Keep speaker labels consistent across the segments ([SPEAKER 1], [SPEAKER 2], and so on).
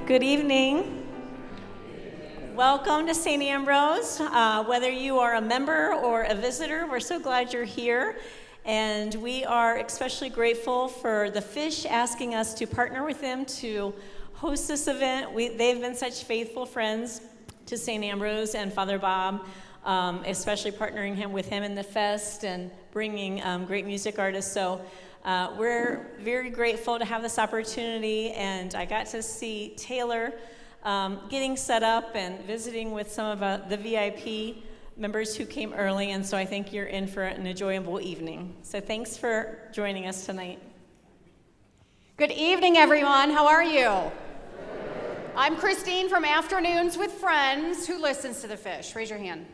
[SPEAKER 1] Good evening. Welcome to St. Ambrose. Whether you are a member or a visitor, we're so glad you're here. And we are especially grateful for the Fish asking us to partner with them to host this event. They've been such faithful friends to St. Ambrose and Father Bob, especially partnering with him in the fest and bringing great music artists. So we're very grateful to have this opportunity, and I got to see Taylor getting set up and visiting with some of the VIP members who came early, and so I think you're in for an enjoyable evening. So thanks for joining us tonight.
[SPEAKER 2] Good evening, everyone. How are you? I'm Christine from Afternoons with Friends. Who listens to the Fish? Raise your hand.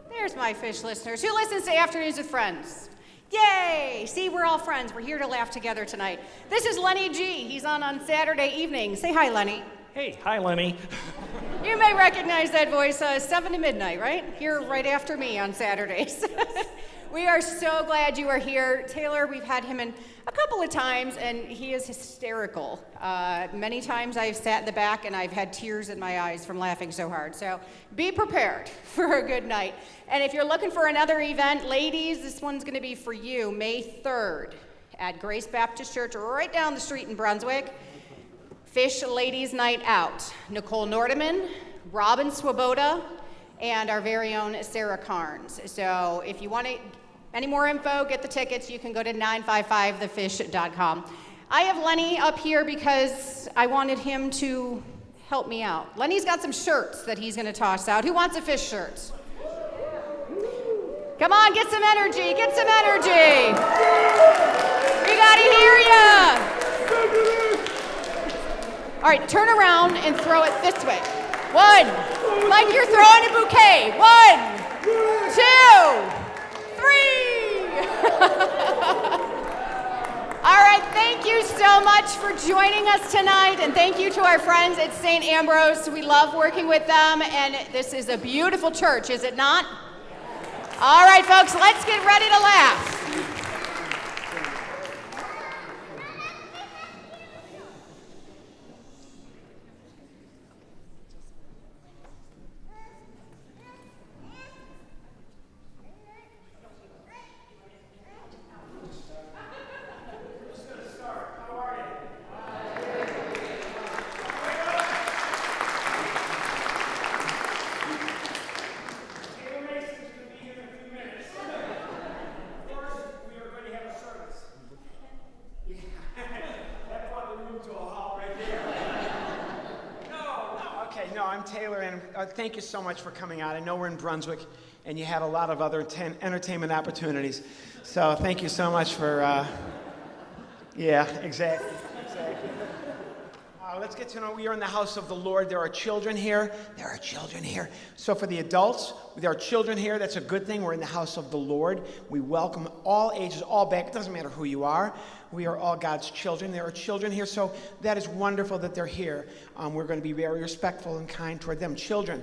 [SPEAKER 2] There's my Fish listeners. Who listens to Afternoons with Friends? Yay! See, we're all friends. We're here to laugh together tonight. This is Lenny G. He's on Saturday evening. Say hi, Lenny.
[SPEAKER 3] Hey, hi, Lenny.
[SPEAKER 2] You may recognize that voice, 7 to midnight, right? Here right after me on Saturdays. We are so glad you are here. Taylor, we've had him in a couple of times, and he is hysterical. Many times I've sat in the back, and I've had tears in my eyes from laughing so hard. So be prepared for a good night. And if you're looking for another event, ladies, this one's going to be for you, May 3rd at Grace Baptist Church right down the street in Brunswick. Fish Ladies Night Out. Nicole Nordeman, Robin Swoboda, and our very own Sarah Carnes. So if you want any more info, get the tickets, you can go to 955thefish.com. I have Lenny up here because I wanted him to help me out. Lenny's got some shirts that he's gonna toss out. Who wants a Fish shirt? Come on, get some energy, get some energy. We gotta hear ya. All right, turn around and throw it this way. 1, like you're throwing a bouquet. 1, 2, 3. All right, thank you so much for joining us tonight, and thank you to our friends at St. Ambrose. We love working with them, and this is a beautiful church, is it not? All right, folks, let's get ready to laugh.
[SPEAKER 3] Thank you so much for coming out. I know we're in Brunswick, and you have a lot of other entertainment opportunities. So thank you so much for, yeah, exactly. Let's get to know we are in the house of the Lord. There are children here. So for the adults, there are children here. That's a good thing. We're in the house of the Lord. We welcome all ages, all back. It doesn't matter who you are. We are all God's children. There are children here, so that is wonderful that they're here. We're going to be very respectful and kind toward them. Children,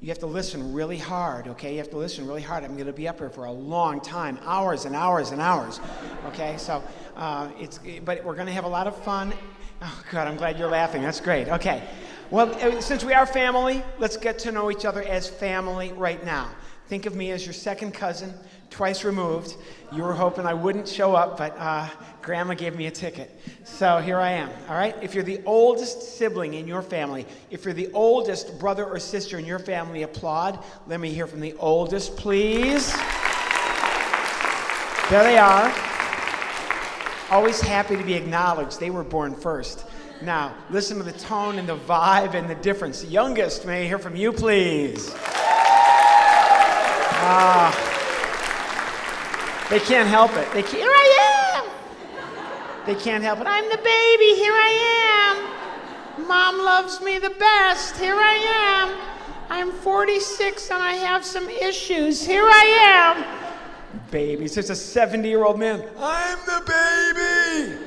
[SPEAKER 3] you have to listen really hard, okay? You have to listen really hard. I'm going to be up here for a long time, hours and hours and hours, okay? So, but we're going to have a lot of fun. Oh, God, I'm glad you're laughing. That's great. Okay. Well, since we are family, let's get to know each other as family right now. Think of me as your second cousin, twice removed. You were hoping I wouldn't show up, but Grandma gave me a ticket. So here I am, all right? If you're the oldest sibling in your family, if you're the oldest brother or sister in your family, applaud. Let me hear from the oldest, please. There they are. Always happy to be acknowledged. They were born first. Now, listen to the tone and the vibe and the difference. The youngest, may I hear from you, please? They can't help it. Here I am. They can't help it. I'm the baby. Here I am. Mom loves me the best. Here I am. I'm 46 and I have some issues. Here I am. Babies. There's a 70-year-old man. I'm the baby.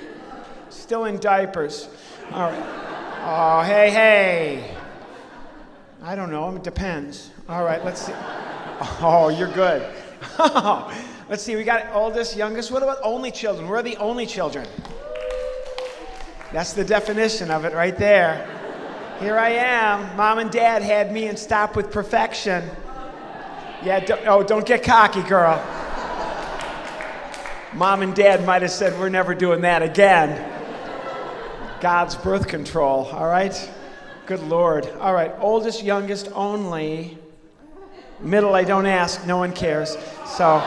[SPEAKER 3] Still in diapers. All right. Oh, hey. I don't know. It depends. All right, let's see. Oh, you're good. Let's see. We got oldest, youngest. What about only children? Where are the only children? That's the definition of it right there. Here I am. Mom and Dad had me in Stop with Perfection. Yeah, don't get cocky, girl. Mom and Dad might have said, we're never doing that again. God's birth control, all right? Good Lord. All right, oldest, youngest only. Middle, I don't ask, no one cares. So,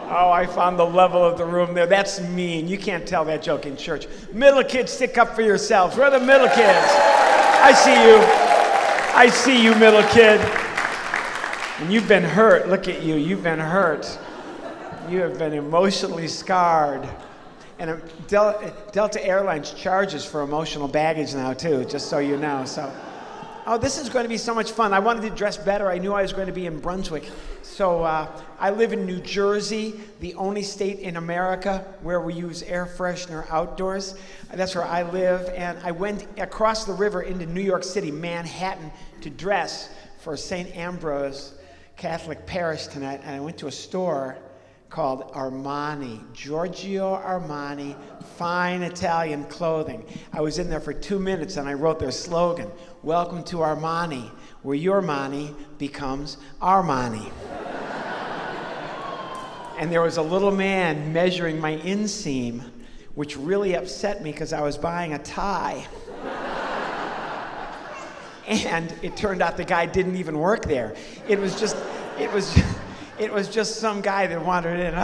[SPEAKER 3] oh, I found the level of the room there. That's mean. You can't tell that joke in church. Middle kids, stick up for yourselves. Where are the middle kids? I see you, middle kid. And you've been hurt. Look at you. You've been hurt. You have been emotionally scarred. And Delta Airlines charges for emotional baggage now, too, just so you know. So, this is going to be so much fun. I wanted to dress better. I knew I was going to be in Brunswick. So I live in New Jersey, the only state in America where we use air freshener outdoors. That's where I live. And I went across the river into New York City, Manhattan, to dress for St. Ambrose Catholic Parish tonight. And I went to a store called Armani, Giorgio Armani, fine Italian clothing. I was in there for 2 minutes and I wrote their slogan, "Welcome to Armani, where your money becomes our money." And there was a little man measuring my inseam, which really upset me because I was buying a tie. And it turned out the guy didn't even work there. It was just some guy that wandered in.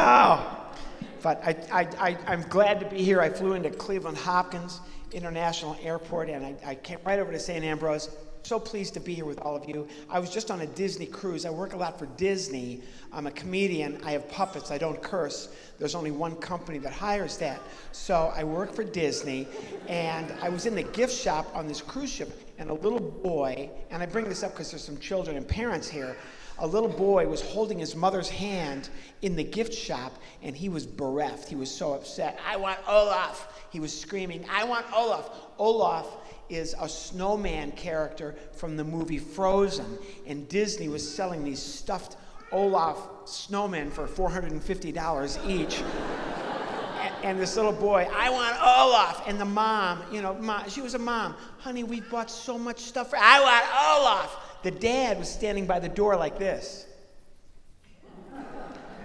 [SPEAKER 3] But I'm glad to be here. I flew into Cleveland Hopkins International Airport, and I came right over to St. Ambrose. So pleased to be here with all of you. I was just on a Disney cruise. I work a lot for Disney. I'm a comedian. I have puppets. I don't curse. There's only one company that hires that. So I work for Disney, and I was in the gift shop on this cruise ship, and a little boy, and I bring this up because there's some children and parents here, a little boy was holding his mother's hand in the gift shop, and he was bereft. He was so upset. "I want Olaf." He was screaming, "I want Olaf." Olaf is a snowman character from the movie Frozen, and Disney was selling these stuffed Olaf snowmen for $450 each. And this little boy, "I want Olaf." And the mom, she was a mom. "Honey, we bought so much stuff for, I want Olaf." The dad was standing by the door like this.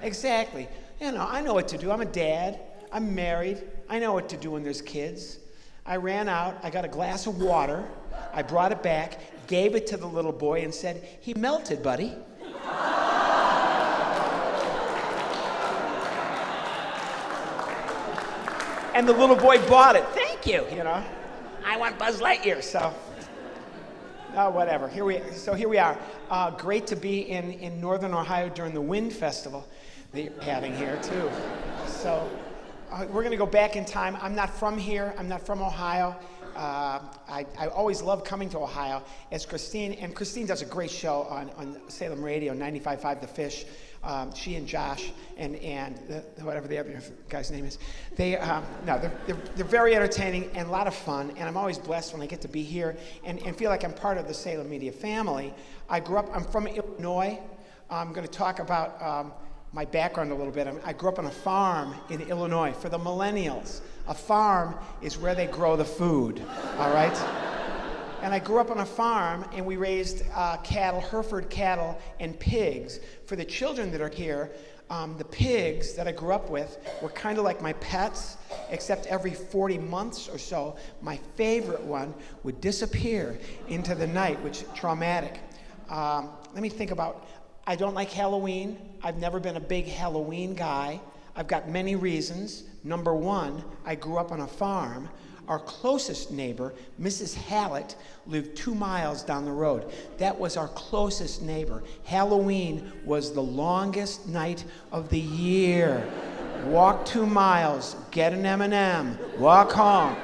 [SPEAKER 3] Exactly. I know what to do. I'm a dad. I'm married. I know what to do when there's kids. I ran out. I got a glass of water. I brought it back, gave it to the little boy, and said, "He melted, buddy." And the little boy bought it. "Thank you, I want Buzz Lightyear." So, whatever. Here we are. Great to be in Northern Ohio during the Wind Festival that you're having here, too. So, we're going to go back in time. I'm not from here. I'm not from Ohio. I always love coming to Ohio. As Christine does a great show on Salem Radio, 95.5 The Fish. She and Josh and whatever the other guy's name is, they're very entertaining and a lot of fun. And I'm always blessed when I get to be here and feel like I'm part of the Salem Media family. I'm from Illinois. I'm going to talk about my background a little bit. I grew up on a farm in Illinois. For the millennials, a farm is where they grow the food, all right? And I grew up on a farm, and we raised cattle, Hereford cattle, and pigs. For the children that are here, the pigs that I grew up with were kind of like my pets, except every 40 months or so, my favorite one would disappear into the night, which is traumatic. Let me think about, I don't like Halloween. I've never been a big Halloween guy. I've got many reasons. Number one, I grew up on a farm. Our closest neighbor, Mrs. Hallett, lived 2 miles down the road. That was our closest neighbor. Halloween was the longest night of the year. Walk 2 miles, get an M&M, walk home.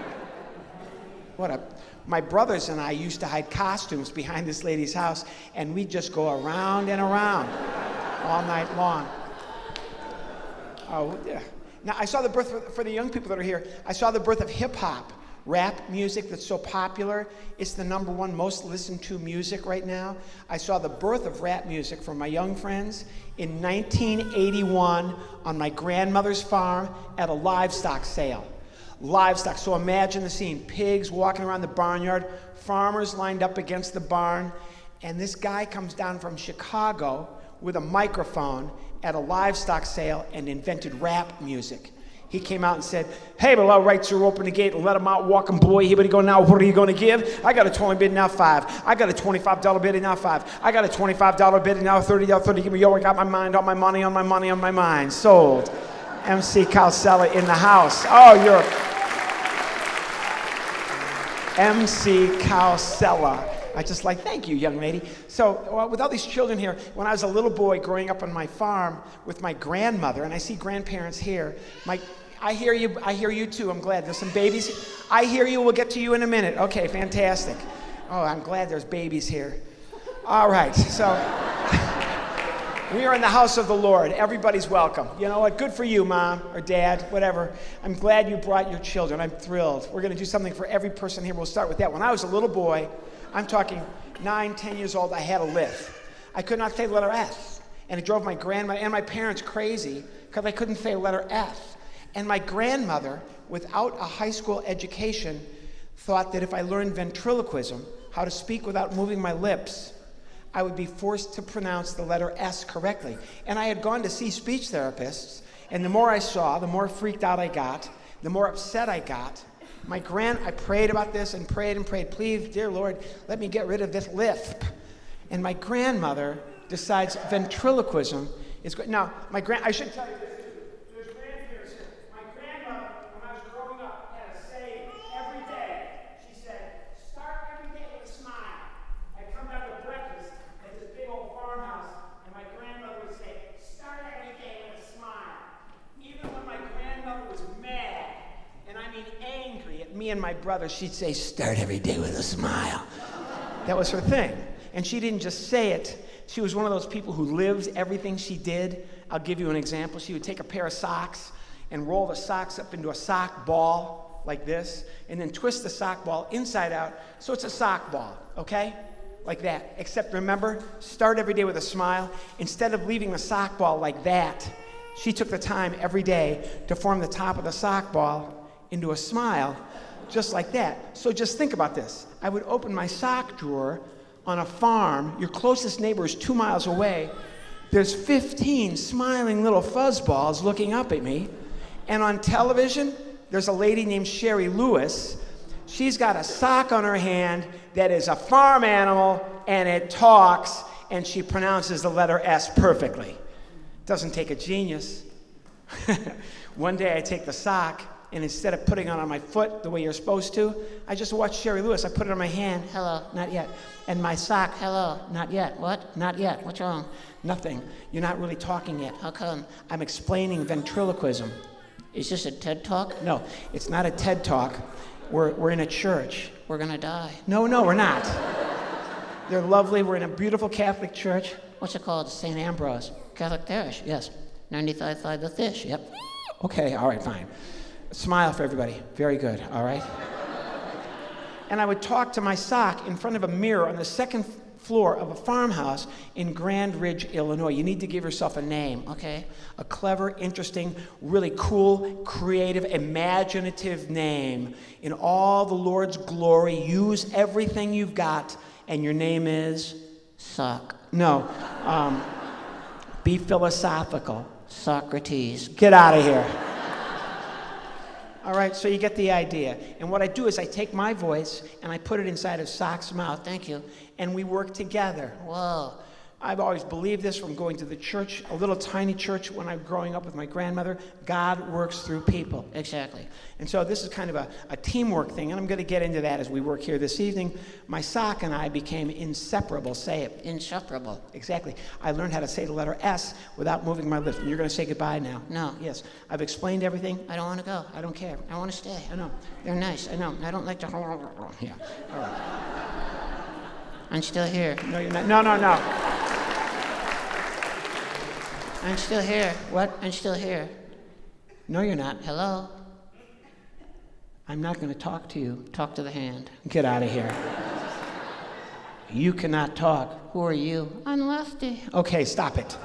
[SPEAKER 3] My brothers and I used to hide costumes behind this lady's house, and we'd just go around and around all night long. Oh, yeah. Now, I saw the birth, for the young people that are here, I saw the birth of hip-hop, rap music that's so popular. It's the #1 most listened to music right now. I saw the birth of rap music from my young friends in 1981 on my grandmother's farm at a livestock sale. livestock. So imagine the scene. Pigs walking around the barnyard, farmers lined up against the barn, and this guy comes down from Chicago with a microphone at a livestock sale and invented rap music. He came out and said, "Hey, below, right to open the gate and let him out, walking boy. Here we go now. What are you going to give? I got a $20 bid now, $5. I got a $25 bid now, $5. I got a $25 bid now, $30, $30. Give me, yo, I got my mind on my money, on my money, on my mind. Sold." MC Calcella in the house. Oh, you're MC Calcella. I just like, thank you, young lady. So with all these children here, when I was a little boy growing up on my farm with my grandmother, and I see grandparents here, I hear you too, I'm glad. There's some babies. I hear you, we'll get to you in a minute. Okay, fantastic. Oh, I'm glad there's babies here. All right, so we are in the house of the Lord. Everybody's welcome. You know what? Good for you, Mom or Dad, whatever. I'm glad you brought your children. I'm thrilled. We're going to do something for every person here. We'll start with that. When I was a little boy, I'm talking 9, 10 years old, I had a lisp. I could not say the letter F. And it drove my grandma and my parents crazy because I couldn't say the letter F. And my grandmother, without a high school education, thought that if I learned ventriloquism, how to speak without moving my lips, I would be forced to pronounce the letter S correctly. And I had gone to see speech therapists, and the more I saw, the more freaked out I got, the more upset I got. I prayed about this and prayed and prayed, please, dear Lord, let me get rid of this lisp. And my grandmother decides ventriloquism is good. Now, I should tell you this too. There's grandparents here. My grandmother, when I was growing up, had a saying every day. She said, start every day with a smile. I'd come down to breakfast at this big old farmhouse, and my grandmother would say, start every day with a smile. Even when my grandmother was mad, and I mean angry at me and my brother, she'd say, start every day with a smile. That was her thing. And she didn't just say it. She was one of those people who lives everything she did. I'll give you an example. She would take a pair of socks and roll the socks up into a sock ball like this, and then twist the sock ball inside out so it's a sock ball, okay? Like that. Except remember, start every day with a smile. Instead of leaving the sock ball like that, she took the time every day to form the top of the sock ball into a smile, just like that. So just think about this. I would open my sock drawer on a farm. Your closest neighbor is 2 miles away. There's 15 smiling little fuzzballs looking up at me. And on television, there's a lady named Sherry Lewis. She's got a sock on her hand that is a farm animal, and it talks, and she pronounces the letter S perfectly. Doesn't take a genius. One day I take the sock, and instead of putting it on my foot the way you're supposed to, I just watch Sherry Lewis. I put it on my hand. Hello, not yet. And my sock. Hello, not yet. What? Not yet. What's wrong? Nothing. You're not really talking yet. How come? I'm explaining ventriloquism. Is this a TED Talk? No, it's not a TED Talk. We're in a church. We're going to die. No, we're not. They're lovely. We're in a beautiful Catholic church. What's it called? St. Ambrose. Catholic Parish, yes. 95.5 the fish, yep. Okay, all right, fine. Smile for everybody. Very good, all right? And I would talk to my sock in front of a mirror on the second floor of a farmhouse in Grand Ridge, Illinois. You need to give yourself a name, okay? A clever, interesting, really cool, creative, imaginative name. In all the Lord's glory, use everything you've got, and your name is Sock. No. Be philosophical. Socrates. Get out of here. All right, so you get the idea. And what I do is I take my voice and I put it inside of Sock's mouth, thank you, and we work together. Whoa. I've always believed this from going to the church, a little tiny church when I was growing up with my grandmother. God works through people. Exactly. And so this is kind of a teamwork thing, and I'm going to get into that as we work here this evening. My sock and I became inseparable. Say it. Inseparable. Exactly. I learned how to say the letter S without moving my lips. And you're going to say goodbye now. No. Yes. I've explained everything. I don't want to go. I don't care. I want to stay. I know. They're nice. I know. I don't like to... Yeah. All right. I'm still here. No, you're not. No. I'm still here. What? I'm still here. No, you're not. Hello? I'm not going to talk to you. Talk to the hand. Get out of here. You cannot talk. Who are you? I'm Lefty. Okay, stop it.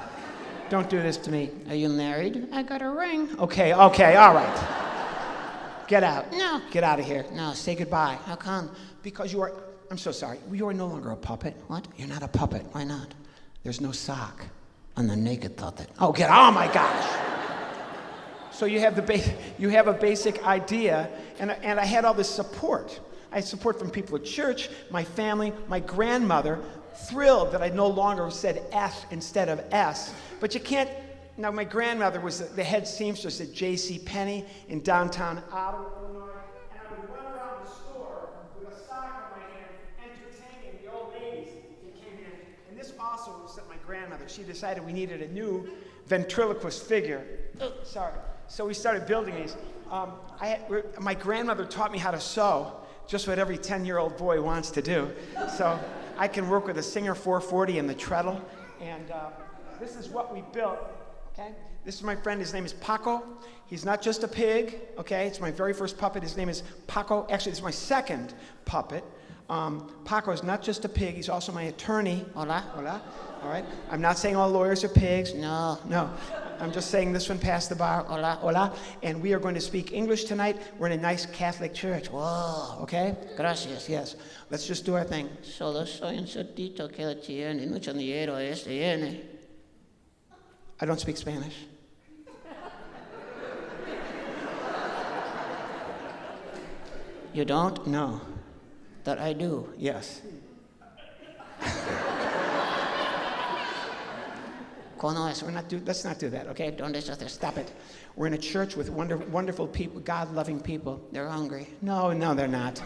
[SPEAKER 3] Don't do this to me. Are you married? I got a ring. Okay, all right. Get out.
[SPEAKER 4] No.
[SPEAKER 3] Get out of here.
[SPEAKER 4] No.
[SPEAKER 3] Say goodbye.
[SPEAKER 4] How come?
[SPEAKER 3] Because you are, I'm so sorry, you are no longer a puppet.
[SPEAKER 4] What?
[SPEAKER 3] You're not a puppet.
[SPEAKER 4] Why not?
[SPEAKER 3] There's no sock.
[SPEAKER 4] I'm the naked puppet.
[SPEAKER 3] Oh, oh my gosh. So you have a basic idea, and I had all this support. I had support from people at church, my family, my grandmother, thrilled that I no longer said F instead of S. But you can't, now my grandmother was the head seamstress at J.C. Penney in downtown Ottawa, Illinois, and I would run around the store with a sock in my hand, entertaining the old ladies that came in. And this also was my grandmother. She decided we needed a new ventriloquist figure. Sorry. So we started building these. My grandmother taught me how to sew, just what every 10-year-old boy wants to do. So I can work with a Singer 440 and the treadle. And this is what we built, okay? This is my friend. His name is Paco. He's not just a pig, okay? It's my very first puppet. His name is Paco. Actually, it's my second puppet. Paco is not just a pig. He's also my attorney.
[SPEAKER 4] Hola.
[SPEAKER 3] Hola. All right? I'm not saying all lawyers are pigs.
[SPEAKER 4] No.
[SPEAKER 3] No. I'm just saying this one passed the bar. Hola, hola. And we are going to speak English tonight. We're in a nice Catholic church. Whoa. Okay?
[SPEAKER 4] Gracias.
[SPEAKER 3] Yes. Let's just do our thing.
[SPEAKER 4] Solo soy un cerdito que la tiene mucho dinero tiene.
[SPEAKER 3] I don't speak Spanish.
[SPEAKER 4] You don't?
[SPEAKER 3] No.
[SPEAKER 4] That I do.
[SPEAKER 3] Yes.
[SPEAKER 4] Conoce.
[SPEAKER 3] Let's not do that, okay?
[SPEAKER 4] ¿Dónde está este?
[SPEAKER 3] Stop it. We're in a church with wonderful people, God-loving people.
[SPEAKER 4] They're hungry.
[SPEAKER 3] No, they're not.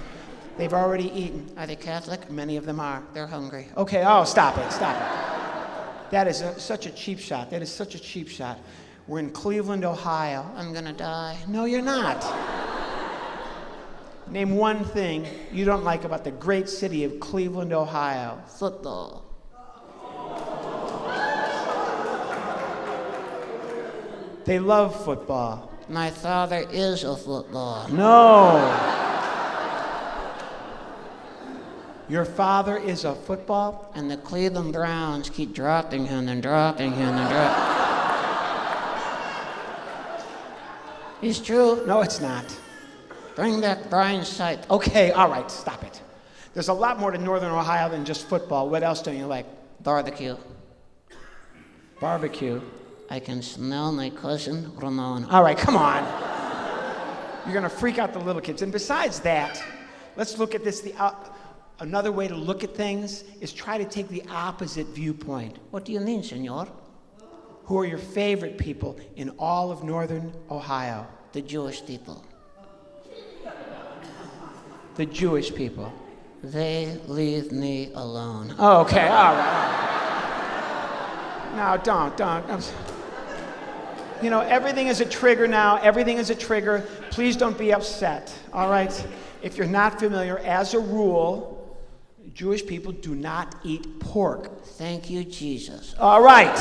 [SPEAKER 3] They've already eaten.
[SPEAKER 4] Are they Catholic?
[SPEAKER 3] Many of them are.
[SPEAKER 4] They're hungry.
[SPEAKER 3] Okay, stop it. That is such a cheap shot. That is such a cheap shot. We're in Cleveland, Ohio.
[SPEAKER 4] I'm gonna die.
[SPEAKER 3] No, you're not. Name one thing you don't like about the great city of Cleveland, Ohio.
[SPEAKER 4] Football.
[SPEAKER 3] They love football.
[SPEAKER 4] My father is a football.
[SPEAKER 3] No. Your father is a football?
[SPEAKER 4] And the Cleveland Browns keep dropping him and dropping him and dropping. It's true.
[SPEAKER 3] No, it's not.
[SPEAKER 4] Bring back Brian Sight.
[SPEAKER 3] Okay, all right, stop it. There's a lot more to Northern Ohio than just football. What else don't you like?
[SPEAKER 4] Barbecue.
[SPEAKER 3] Barbecue.
[SPEAKER 4] I can smell my cousin Ramon.
[SPEAKER 3] All right, come on. You're going to freak out the little kids. And besides that, let's look at this. Another way to look at things is try to take the opposite viewpoint.
[SPEAKER 4] What do you mean, senor?
[SPEAKER 3] Who are your favorite people in all of Northern Ohio?
[SPEAKER 4] The Jewish people.
[SPEAKER 3] The Jewish people.
[SPEAKER 4] They leave me alone.
[SPEAKER 3] Oh, okay, all right. No, don't. You know, everything is a trigger now. Everything is a trigger. Please don't be upset, all right? If you're not familiar, as a rule, Jewish people do not eat pork.
[SPEAKER 4] Thank you, Jesus.
[SPEAKER 3] All right.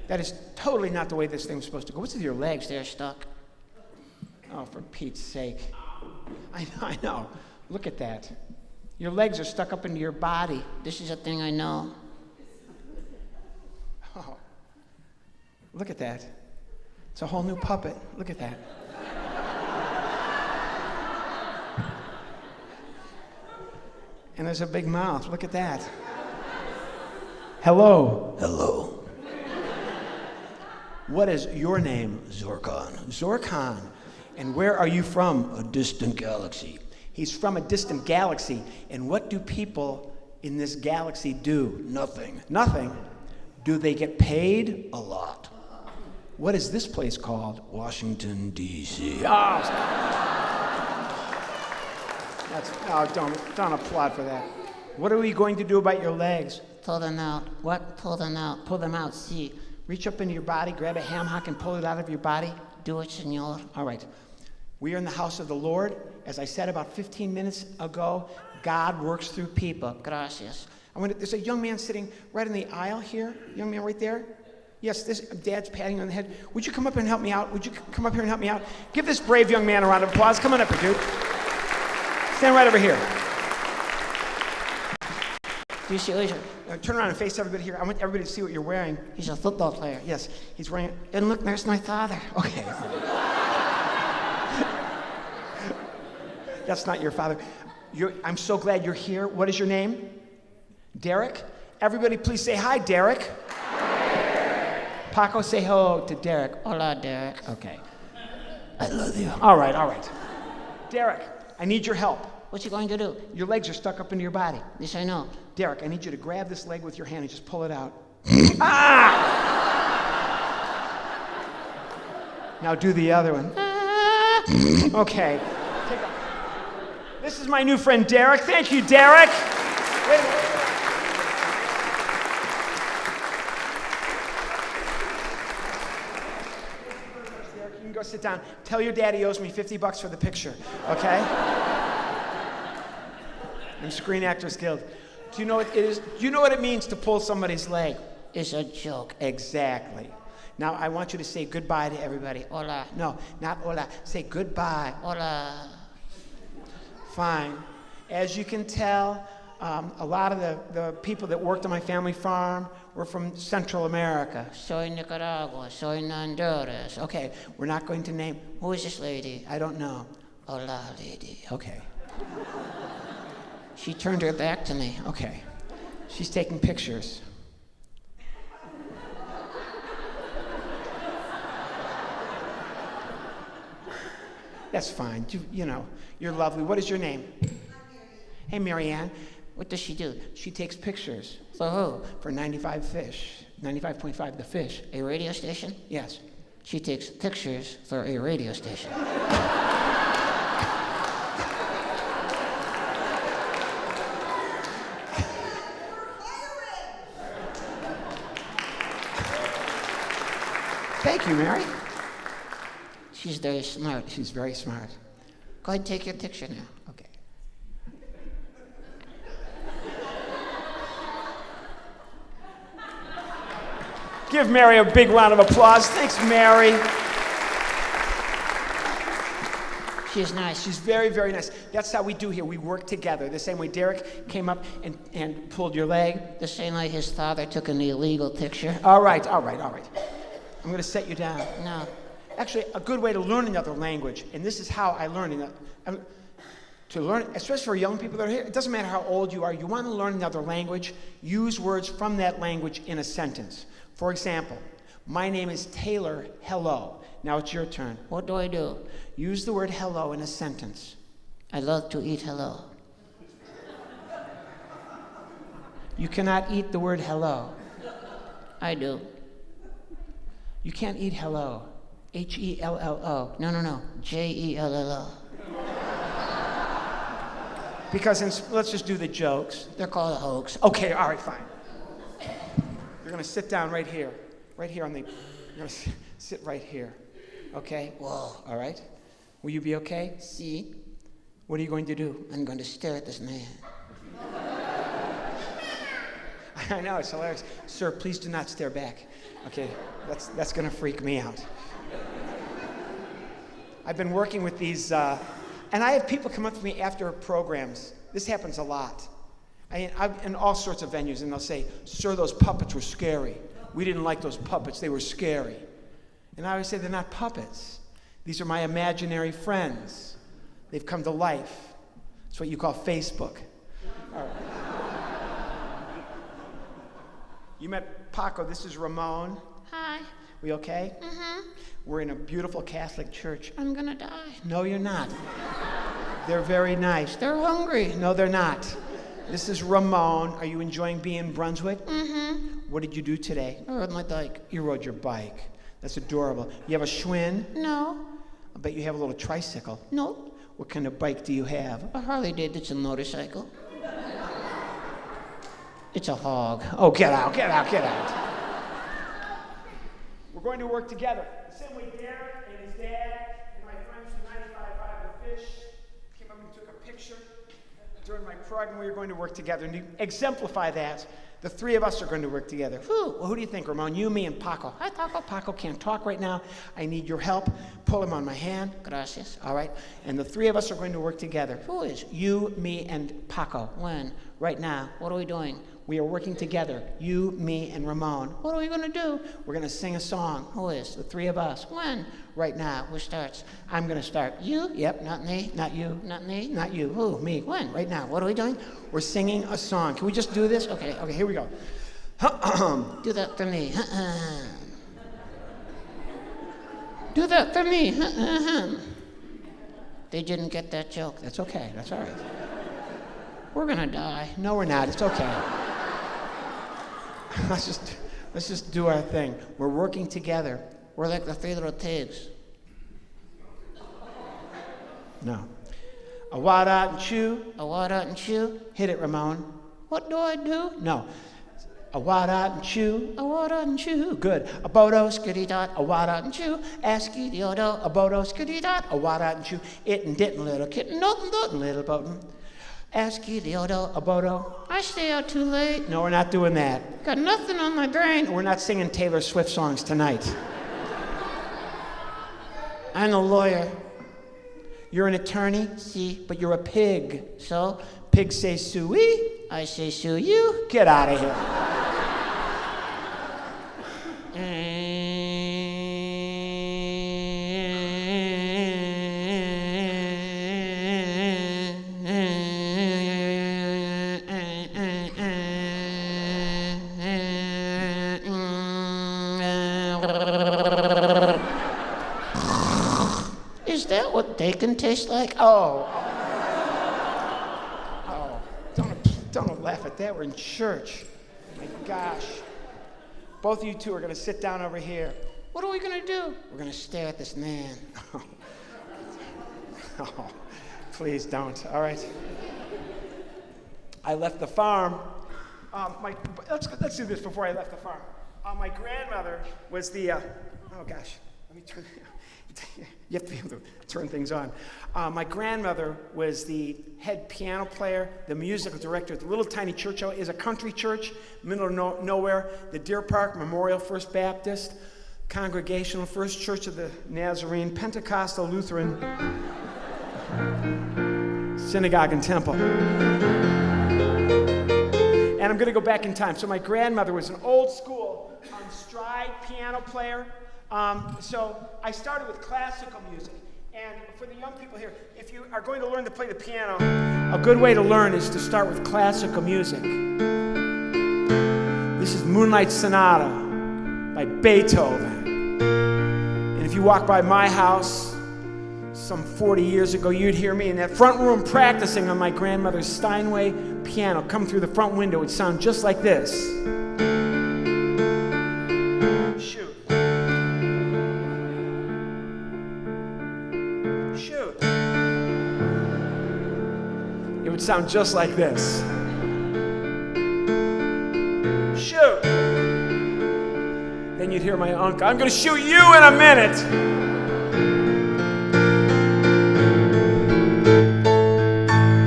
[SPEAKER 3] That is totally not the way this thing's supposed to go. What's with your legs?
[SPEAKER 4] They're stuck.
[SPEAKER 3] Oh, for Pete's sake. I know. Look at that. Your legs are stuck up into your body.
[SPEAKER 4] This is a thing I know.
[SPEAKER 3] Oh, look at that. It's a whole new puppet. Look at that. And there's a big mouth. Look at that. Hello.
[SPEAKER 5] Hello,
[SPEAKER 3] What is your name?
[SPEAKER 5] Zorkon.
[SPEAKER 3] Zorkon. And where are you from?
[SPEAKER 5] A distant galaxy.
[SPEAKER 3] He's from a distant galaxy. And what do people in this galaxy do?
[SPEAKER 5] Nothing.
[SPEAKER 3] Nothing. Do they get paid?
[SPEAKER 5] A lot.
[SPEAKER 3] What is this place called?
[SPEAKER 5] Washington, D.C.
[SPEAKER 3] Don't applaud for that. What are we going to do about your legs?
[SPEAKER 4] Pull them out. What? Pull them out.
[SPEAKER 3] Pull them out. See. Reach up into your body, grab a ham hock, and pull it out of your body.
[SPEAKER 4] Do it, senor.
[SPEAKER 3] All right. We are in the house of the Lord. As I said about 15 minutes ago, God works through people.
[SPEAKER 4] Gracias.
[SPEAKER 3] There's a young man sitting right in the aisle here. Young man right there. Yes, this Dad's patting you on the head. Would you come up and help me out? Would you come up here and help me out? Give this brave young man a round of applause. Come on up here, dude. Stand right over here.
[SPEAKER 4] Do you see what
[SPEAKER 3] Turn around and face everybody here. I want everybody to see what you're wearing.
[SPEAKER 4] he's a football player.
[SPEAKER 3] Yes, he's wearing.
[SPEAKER 4] And look, there's my father.
[SPEAKER 3] Okay. That's not your father. I'm so glad you're here. What is your name? Derek? Everybody please say hi, Derek. Hi. Paco, say hello to Derek.
[SPEAKER 4] Hola, Derek.
[SPEAKER 3] Okay.
[SPEAKER 5] I love you.
[SPEAKER 3] All right. Derek, I need your help.
[SPEAKER 4] What's he going to do?
[SPEAKER 3] Your legs are stuck up into your body.
[SPEAKER 4] This I know.
[SPEAKER 3] Derek, I need you to grab this leg with your hand and just pull it out. Ah! Now do the other one. Okay. This is my new friend Derek. Thank you, Derek. Wait a minute. Derek, you can go sit down. Tell your daddy he owes me $50 for the picture, okay? I'm Screen Actors Guild. Do you know what it is? Do you know what it means to pull somebody's leg?
[SPEAKER 4] It's a joke.
[SPEAKER 3] Exactly. Now I want you to say goodbye to everybody.
[SPEAKER 4] Hola.
[SPEAKER 3] No, not hola. Say goodbye.
[SPEAKER 4] Hola.
[SPEAKER 3] Fine. As you can tell, a lot of the people that worked on my family farm were from Central America.
[SPEAKER 4] Soy Nicaragua. Soy Honduras.
[SPEAKER 3] Okay, we're not going to name.
[SPEAKER 4] Who is this lady?
[SPEAKER 3] I don't know.
[SPEAKER 4] Hola, lady.
[SPEAKER 3] Okay.
[SPEAKER 4] She turned her back to me.
[SPEAKER 3] Okay. She's taking pictures. That's fine. You know, you're lovely. What is your name? Hey, Marianne.
[SPEAKER 4] What does she do?
[SPEAKER 3] She takes pictures
[SPEAKER 4] For who?
[SPEAKER 3] for 95 Fish. 95.5 The Fish.
[SPEAKER 4] A radio station?
[SPEAKER 3] Yes.
[SPEAKER 4] She takes pictures for a radio station.
[SPEAKER 3] Thank you, Mary.
[SPEAKER 4] She's very smart.
[SPEAKER 3] She's very smart.
[SPEAKER 4] Go ahead and take your picture now.
[SPEAKER 3] Okay. Give Mary a big round of applause. Thanks, Mary.
[SPEAKER 4] She's nice.
[SPEAKER 3] She's very, very nice. That's how we do here. We work together. The same way Derek came up and pulled your leg.
[SPEAKER 4] The same way his father took an illegal picture.
[SPEAKER 3] All right. I'm going to set you down.
[SPEAKER 4] No.
[SPEAKER 3] Actually, a good way to learn another language, and this is how I learn it. To learn, especially for young people that are here, it doesn't matter how old you are. You want to learn another language, use words from that language in a sentence. For example, my name is Taylor, hello. Now it's your turn.
[SPEAKER 4] What do I do?
[SPEAKER 3] Use the word hello in a sentence.
[SPEAKER 4] I love to eat hello.
[SPEAKER 3] You cannot eat the word hello.
[SPEAKER 4] I do.
[SPEAKER 3] You can't eat hello. H-E-L-L-O.
[SPEAKER 4] No. J-E-L-L-O.
[SPEAKER 3] Because let's just do the jokes.
[SPEAKER 4] They're called a hoax.
[SPEAKER 3] Okay, all right, fine. You're going to sit down right here. Right here you're going to sit right here. Okay?
[SPEAKER 4] Whoa.
[SPEAKER 3] All right? Will you be okay?
[SPEAKER 4] See?
[SPEAKER 3] What are you going to do?
[SPEAKER 4] I'm going to stare at this man.
[SPEAKER 3] I know, it's hilarious. Sir, please do not stare back. Okay, that's going to freak me out. I've been working with these, and I have people come up to me after programs. This happens a lot. I'm in all sorts of venues, and they'll say, sir, those puppets were scary. We didn't like those puppets. They were scary. And I always say, they're not puppets. These are my imaginary friends. They've come to life. It's what you call Facebook. All right. You met Paco. This is Ramon.
[SPEAKER 4] Hi.
[SPEAKER 3] We okay?
[SPEAKER 4] Mm-hmm.
[SPEAKER 3] We're in a beautiful Catholic church.
[SPEAKER 4] I'm gonna die.
[SPEAKER 3] No, you're not. They're very nice. They're hungry. No, they're not. This is Ramon. Are you enjoying being in Brunswick?
[SPEAKER 4] Mm-hmm.
[SPEAKER 3] What did you do today?
[SPEAKER 4] I rode my bike.
[SPEAKER 3] You rode your bike. That's adorable. You have a Schwinn?
[SPEAKER 4] No.
[SPEAKER 3] I bet you have a little tricycle.
[SPEAKER 4] No.
[SPEAKER 3] What kind of bike do you have?
[SPEAKER 4] A Harley Davidson motorcycle. It's a hog.
[SPEAKER 3] Oh, get out. We're going to work together. The same way Derek and his dad and my friends from 95.5 The Fish came up and took a picture during my program. We were going to work together. And to exemplify that, the three of us are going to work together. Who do you think, Ramon? You, me, and Paco. Hi, Paco. Paco can't talk right now. I need your help. Pull him on my hand.
[SPEAKER 4] Gracias.
[SPEAKER 3] All right? And the three of us are going to work together.
[SPEAKER 4] Who is?
[SPEAKER 3] You, me, and Paco.
[SPEAKER 4] When?
[SPEAKER 3] Right now.
[SPEAKER 4] What are we doing?
[SPEAKER 3] We are working together, you, me, and Ramon. What are we going to do? We're going to sing a song.
[SPEAKER 4] Who is?
[SPEAKER 3] The three of us.
[SPEAKER 4] When?
[SPEAKER 3] Right now.
[SPEAKER 4] Who starts?
[SPEAKER 3] I'm going to start.
[SPEAKER 4] You?
[SPEAKER 3] Yep,
[SPEAKER 4] Not me.
[SPEAKER 3] not you.
[SPEAKER 4] Not me.
[SPEAKER 3] Not you. Who? Me.
[SPEAKER 4] When?
[SPEAKER 3] Right now.
[SPEAKER 4] What are we doing?
[SPEAKER 3] We're singing a song. Can we just do this?
[SPEAKER 4] Okay.
[SPEAKER 3] Okay, here we go.
[SPEAKER 4] Do that for me. Do that for me. They didn't get that joke.
[SPEAKER 3] That's okay. That's all right.
[SPEAKER 4] We're gonna die.
[SPEAKER 3] No, we're not. It's okay. Let's just do our thing. We're working together.
[SPEAKER 4] We're like the three little pigs.
[SPEAKER 3] No. A wad out and chew.
[SPEAKER 4] A wad out and chew.
[SPEAKER 3] Hit it, Ramon.
[SPEAKER 4] What do I do?
[SPEAKER 3] No. A wad out and chew.
[SPEAKER 4] A wad out and chew.
[SPEAKER 3] Good. A bodo,
[SPEAKER 4] Skitty dot.
[SPEAKER 3] a wad out and chew.
[SPEAKER 4] Asky diodo.
[SPEAKER 3] A bodo, skitty dot. A wad out and chew. It and dit and little kitten, notin' dotin' little botin.
[SPEAKER 4] Asky diodo.
[SPEAKER 3] A bodo.
[SPEAKER 4] I stay out too late.
[SPEAKER 3] No, we're not doing that.
[SPEAKER 4] Got nothing on my brain.
[SPEAKER 3] We're not singing Taylor Swift songs tonight.
[SPEAKER 4] I'm a lawyer.
[SPEAKER 3] You're an attorney,
[SPEAKER 4] See?
[SPEAKER 3] but you're a pig.
[SPEAKER 4] So?
[SPEAKER 3] Pigs say suey.
[SPEAKER 4] I say sue you.
[SPEAKER 3] Get out of here.
[SPEAKER 4] Is that what bacon tastes like?
[SPEAKER 3] Oh. Don't laugh at that. We're in church. My gosh. Both of you two are going to sit down over here.
[SPEAKER 4] What are we gonna do? We're gonna stare at this man.
[SPEAKER 3] Oh, please don't. All right. I left the farm. Let's do this before I left the farm. My grandmother was the. Oh gosh. Let me turn. You have to be able to turn things on. My grandmother was the head piano player, the musical director at the little tiny church. Is a country church, middle of nowhere. The Deer Park Memorial First Baptist, Congregational First Church of the Nazarene, Pentecostal Lutheran Synagogue and Temple. And I'm going to go back in time. So my grandmother was an old school stride piano player. So I started with classical music. And for the young people here, if you are going to learn to play the piano, a good way to learn is to start with classical music. This is Moonlight Sonata by Beethoven. And if you walk by my house some 40 years ago, you'd hear me in that front room practicing on my grandmother's Steinway piano. Come through the front window, it would sound just like this. Shoot. Shoot. It would sound just like this. Shoot. Then you'd hear my uncle, I'm going to shoot you in a minute.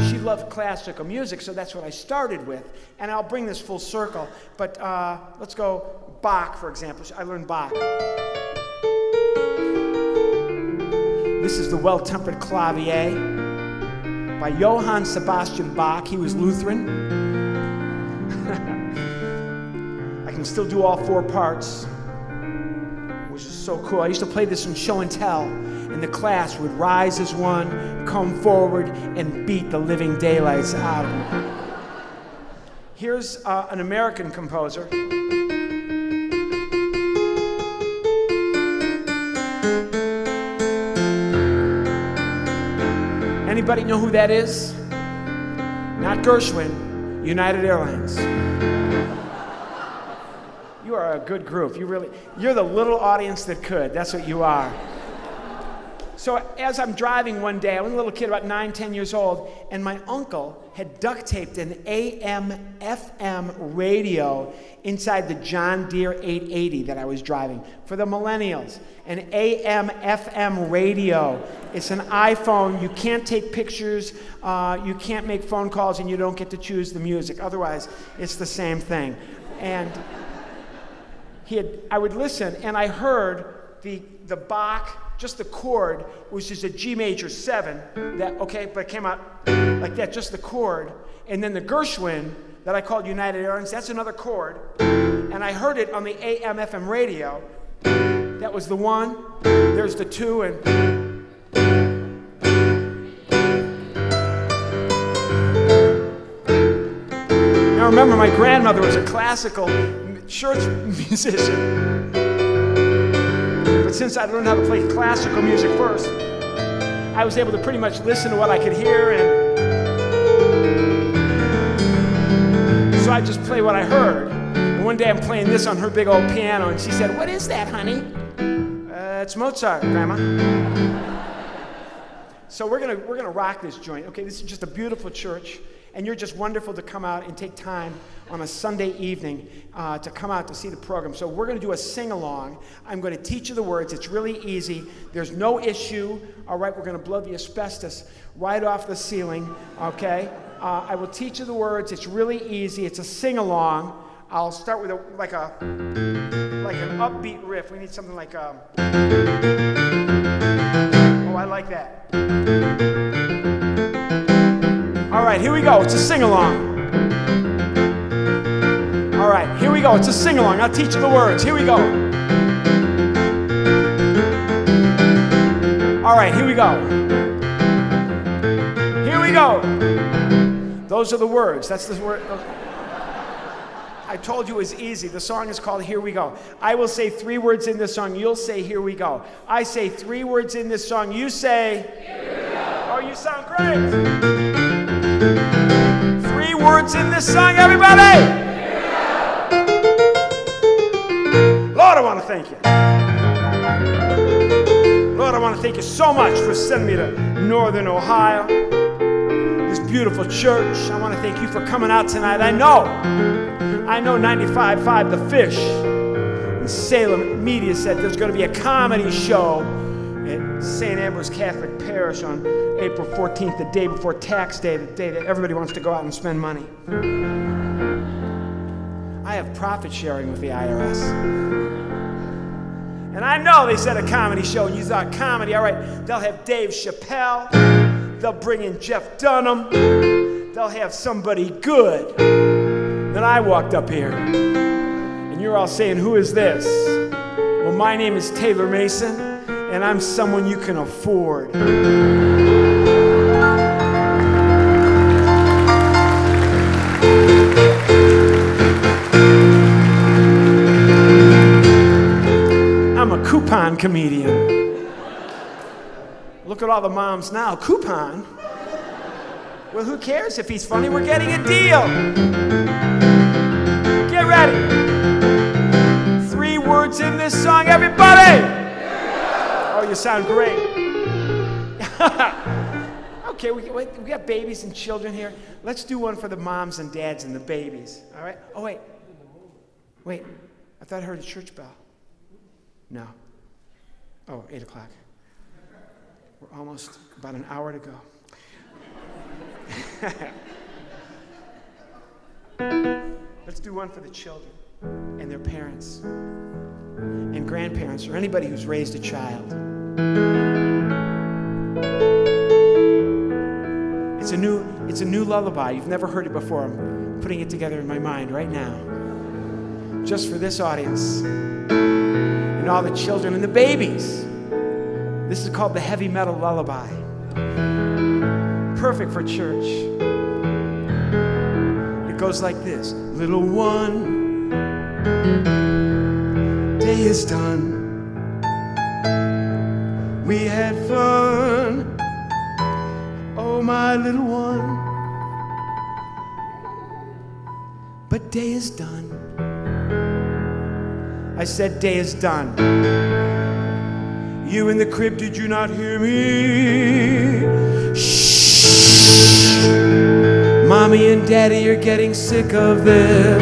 [SPEAKER 3] She loved classical music, so that's what I started with. And I'll bring this full circle. But let's go Bach, for example. I learned Bach. This is the Well-Tempered Clavier by Johann Sebastian Bach. He was Lutheran. I can still do all four parts, which is so cool. I used to play this in show and tell, and the class would rise as one, come forward, and beat the living daylights out of them. Here's an American composer. Anybody know who that is? Not Gershwin, United Airlines. You are a good group. You're the little audience that could. That's what you are. So as I'm driving one day, I was a little kid, about 9, 10 years old, and my uncle had duct taped an AM/FM radio inside the John Deere 880 that I was driving. For the millennials, an AM/FM radio. It's an iPhone. You can't take pictures, you can't make phone calls, and you don't get to choose the music. Otherwise, it's the same thing. And I would listen, and I heard the Bach just the chord, which is a G major 7, but it came out like that, just the chord. And then the Gershwin that I called United Airlines, that's another chord. And I heard it on the AM FM radio. That was the 1, there's the 2, and now remember, my grandmother was a classical church musician. But since I learned how to play classical music first, I was able to pretty much listen to what I could hear, and so I just play what I heard. And one day I'm playing this on her big old piano, and she said, "What is that, honey?" It's Mozart, Grandma. So we're gonna rock this joint. Okay, this is just a beautiful church, and you're just wonderful to come out and take time on a Sunday evening to come out to see the program. So we're going to do a sing-along. I'm going to teach you the words. It's really easy. There's no issue. All right, we're going to blow the asbestos right off the ceiling, okay? I will teach you the words. It's really easy. It's a sing-along. I'll start with like an upbeat riff. We need something like oh, I like that. All right, here we go. It's a sing-along. All right, here we go. It's a sing-along. I'll teach you the words. Here we go. All right, here we go. Here we go. Those are the words. That's the word. I told you it was easy. The song is called Here We Go. I will say 3 words in this song. You'll say Here We Go. I say 3 words in this song. You say Here We Go. Oh, you sound great. 3 words in this song, everybody. Here we go. Lord, I want to thank you. Lord, I want to thank you so much for sending me to Northern Ohio, this beautiful church. I want to thank you for coming out tonight. I know 95.5 The Fish in Salem Media said there's going to be a comedy show at St. Ambrose Catholic Parish on April 14th, the day before tax day, the day that everybody wants to go out and spend money. I have profit sharing with the IRS. And I know they said a comedy show, and you thought comedy, all right, they'll have Dave Chappelle, they'll bring in Jeff Dunham, they'll have somebody good. Then I walked up here, and you're all saying, who is this? Well, my name is Taylor Mason, and I'm someone you can afford. I'm a coupon comedian. Look at all the moms now. Coupon? Well, who cares if he's funny? We're getting a deal. Get ready. 3 words in this song, everybody. Oh, you sound great. Okay, we got babies and children here. Let's do one for the moms and dads and the babies. All right? Oh, wait. I thought I heard a church bell. No. Oh, 8 o'clock. We're almost about an hour to go. Let's do one for the children and their parents and grandparents or anybody who's raised a child. It's a new lullaby. You've never heard it before. I'm putting it together in my mind right now. Just for this audience and all the children and the babies. This is called the Heavy Metal Lullaby. Perfect for church. It goes like this. Little one, day is done. We had fun. Oh, my little one. But day is done. I said day is done. You in the crib, did you not hear me? Shh. Mommy and Daddy are getting sick of this.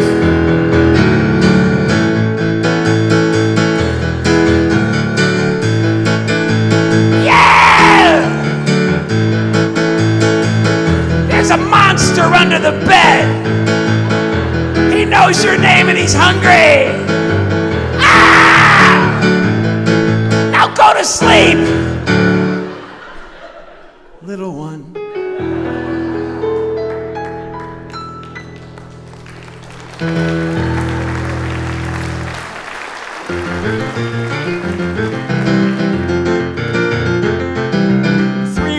[SPEAKER 3] Yeah! There's a monster under the bed. He knows your name and he's hungry. Go to to sleep. Little one.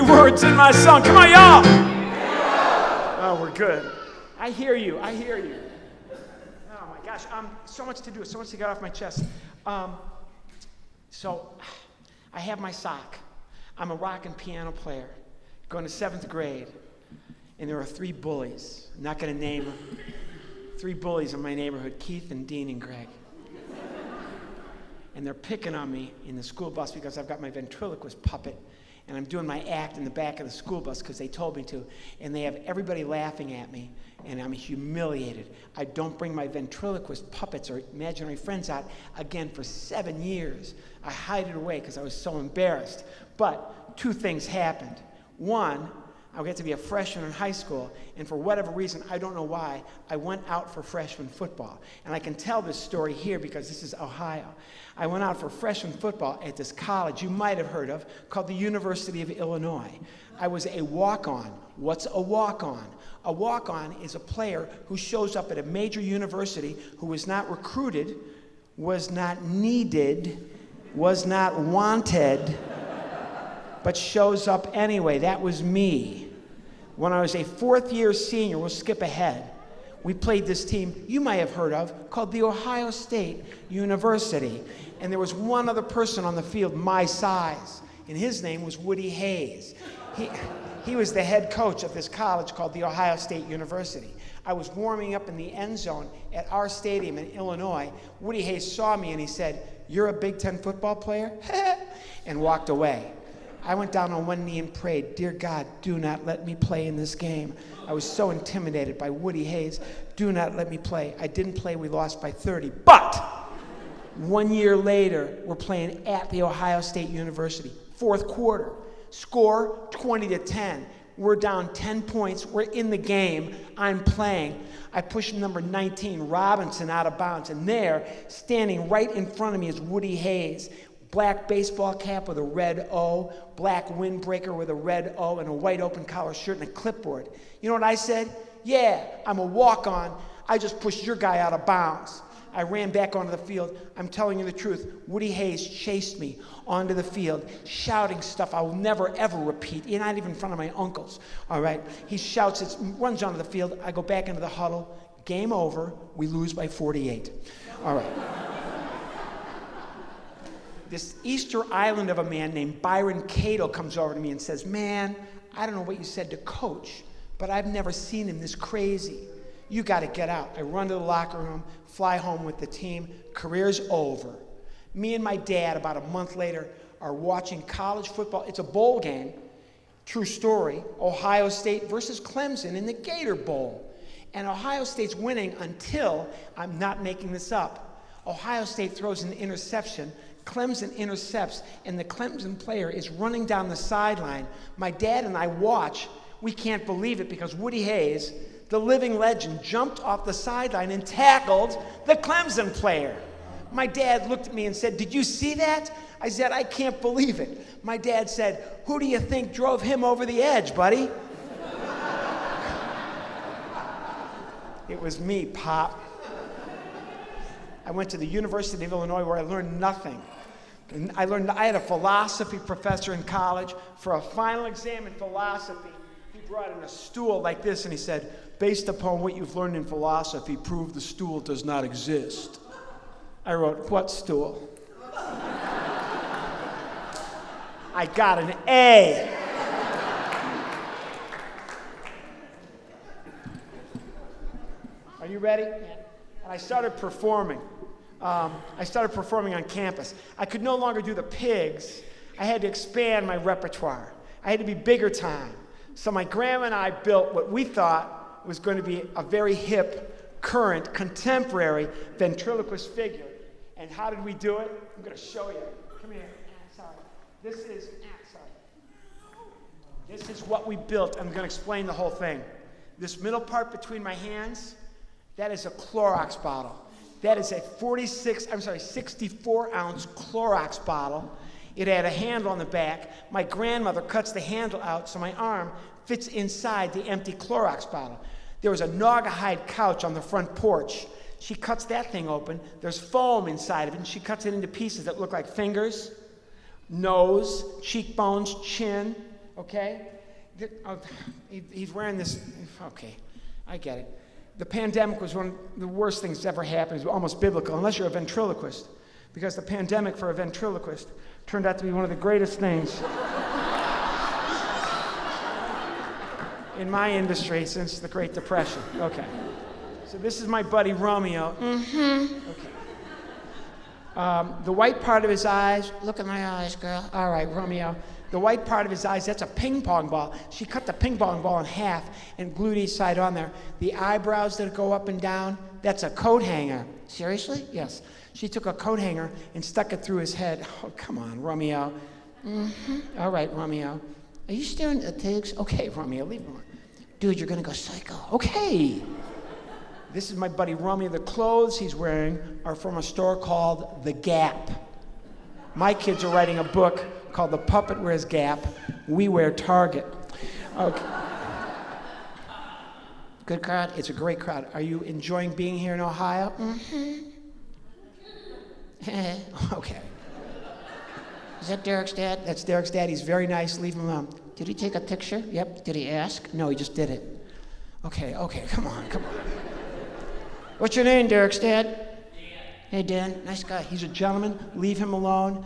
[SPEAKER 3] Words in my song. Come on, y'all. Oh, we're good. I hear you. Oh my gosh, so much to do, so much to get off my chest. So I have my sock. I'm a rock and piano player, going to 7th grade, and there are 3 bullies. I'm not going to name them. 3 bullies in my neighborhood: Keith and Dean and Greg. And they're picking on me in the school bus because I've got my ventriloquist puppet. And I'm doing my act in the back of the school bus because they told me to. And they have everybody laughing at me, and I'm humiliated. I don't bring my ventriloquist puppets or imaginary friends out again for 7 years. I hide it away because I was so embarrassed. But 2 things happened. One, I got to be a freshman in high school, and for whatever reason, I don't know why, I went out for freshman football. And I can tell this story here because this is Ohio. I went out for freshman football at this college you might have heard of called the University of Illinois. I was a walk-on. What's a walk-on? A walk-on is a player who shows up at a major university who was not recruited, was not needed, was not wanted, but shows up anyway. That was me. When I was a 4th-year senior, we'll skip ahead, we played this team you might have heard of called the Ohio State University. And there was one other person on the field my size, and his name was Woody Hayes. He was the head coach of this college called the Ohio State University. I was warming up in the end zone at our stadium in Illinois. Woody Hayes saw me and he said, "You're a Big Ten football player?" and walked away. I went down on one knee and prayed, "Dear God, do not let me play in this game." I was so intimidated by Woody Hayes. Do not let me play. I didn't play. We lost by 30. But 1 year later, we're playing at the Ohio State University. 4th quarter. Score 20-10. We're down 10 points. We're in the game. I'm playing. I push number 19, Robinson, out of bounds. And there, standing right in front of me, is Woody Hayes. Black baseball cap with a red O, black windbreaker with a red O, and a white open collar shirt and a clipboard. You know what I said? "Yeah, I'm a walk-on. I just pushed your guy out of bounds." I ran back onto the field. I'm telling you the truth. Woody Hayes chased me onto the field, shouting stuff I will never, ever repeat, not even in front of my uncles. All right? He shouts, runs onto the field. I go back into the huddle. Game over. We lose by 48. All right. This Easter Island of a man named Byron Cato comes over to me and says, "Man, I don't know what you said to Coach, but I've never seen him this crazy. You got to get out." I run to the locker room, fly home with the team. Career's over. Me and my dad, about a month later, are watching college football. It's a bowl game. True story. Ohio State versus Clemson in the Gator Bowl. And Ohio State's winning until, I'm not making this up, Ohio State throws an interception. Clemson intercepts, and the Clemson player is running down the sideline. My dad and I watch. We can't believe it because Woody Hayes, the living legend, jumped off the sideline and tackled the Clemson player. My dad looked at me and said, "Did you see that?" I said, "I can't believe it." My dad said, "Who do you think drove him over the edge, buddy?" It was me, Pop. I went to the University of Illinois where I learned nothing. I had a philosophy professor in college. For a final exam in philosophy, he brought in a stool like this and he said, "Based upon what you've learned in philosophy, prove the stool does not exist." I wrote, "What stool?" I got an A. Are you ready? And I started performing. On campus. I could no longer do the pigs. I had to expand my repertoire. I had to be bigger time. So my grandma and I built what we thought was going to be a very hip, current, contemporary ventriloquist figure. And how did we do it? I'm going to show you. Come here. Sorry. This is what we built. I'm going to explain the whole thing. This middle part between my hands, that is a Clorox bottle. That is a 64-ounce Clorox bottle. It had a handle on the back. My grandmother cuts the handle out so my arm fits inside the empty Clorox bottle. There was a Naugahyde couch on the front porch. She cuts that thing open. There's foam inside of it, and she cuts it into pieces that look like fingers, nose, cheekbones, chin, okay? He's wearing this, okay, I get it. The pandemic was one of the worst things that's ever happened. It was almost biblical, unless you're a ventriloquist, because the pandemic for a ventriloquist turned out to be one of the greatest things in my industry since the Great Depression. Okay. So this is my buddy Romeo. Okay. The white part of his eyes,
[SPEAKER 4] Look at my eyes, girl.
[SPEAKER 3] all right, Romeo. The white part of his eyes, that's a ping pong ball. She cut the ping pong ball in half and glued each side on there. The eyebrows that go up and down, that's a coat hanger.
[SPEAKER 4] Seriously?
[SPEAKER 3] Yes. She took a coat hanger and stuck it through his head. Oh, come on, Romeo. All right, Romeo.
[SPEAKER 4] Are you staring at pigs?
[SPEAKER 3] Okay, Romeo, leave him alone.
[SPEAKER 4] Dude, you're gonna go psycho.
[SPEAKER 3] Okay. This is my buddy Romeo. The clothes he's wearing are from a store called The Gap. My kids are writing a book called The Puppet Wears Gap. We wear Target. Okay.
[SPEAKER 4] Good crowd?
[SPEAKER 3] It's a great crowd. Are you enjoying being here in Ohio? Okay.
[SPEAKER 4] Is that Derek's dad?
[SPEAKER 3] That's Derek's dad. He's very nice. Leave him alone.
[SPEAKER 4] Did he take a picture?
[SPEAKER 3] Yep.
[SPEAKER 4] Did he ask?
[SPEAKER 3] No, he just did it. Okay, come on.
[SPEAKER 4] What's your name, Derek's dad? Hey, Dan. Nice guy.
[SPEAKER 3] He's a gentleman. Leave him alone.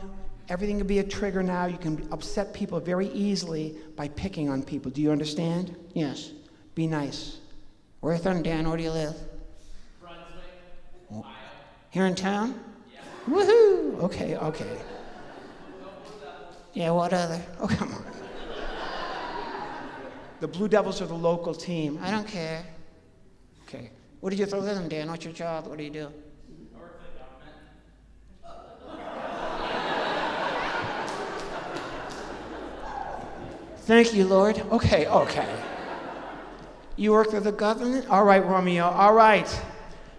[SPEAKER 3] Everything can be a trigger now. You can upset people very easily by picking on people. Do you understand?
[SPEAKER 4] Yes.
[SPEAKER 3] Be nice.
[SPEAKER 4] Where from, Dan? Where do you live?
[SPEAKER 6] Brunswick, Ohio.
[SPEAKER 4] Here in town?
[SPEAKER 6] Yeah.
[SPEAKER 3] Woohoo! Okay.
[SPEAKER 4] Yeah, what other?
[SPEAKER 3] Oh, come on. The Blue Devils are the local team.
[SPEAKER 4] I don't care.
[SPEAKER 3] Okay.
[SPEAKER 4] What do you do for a living, Dan? What's your job? What do you do?
[SPEAKER 6] I work for the government.
[SPEAKER 3] Thank you, Lord. Okay. You work for the government? All right, Romeo. All right.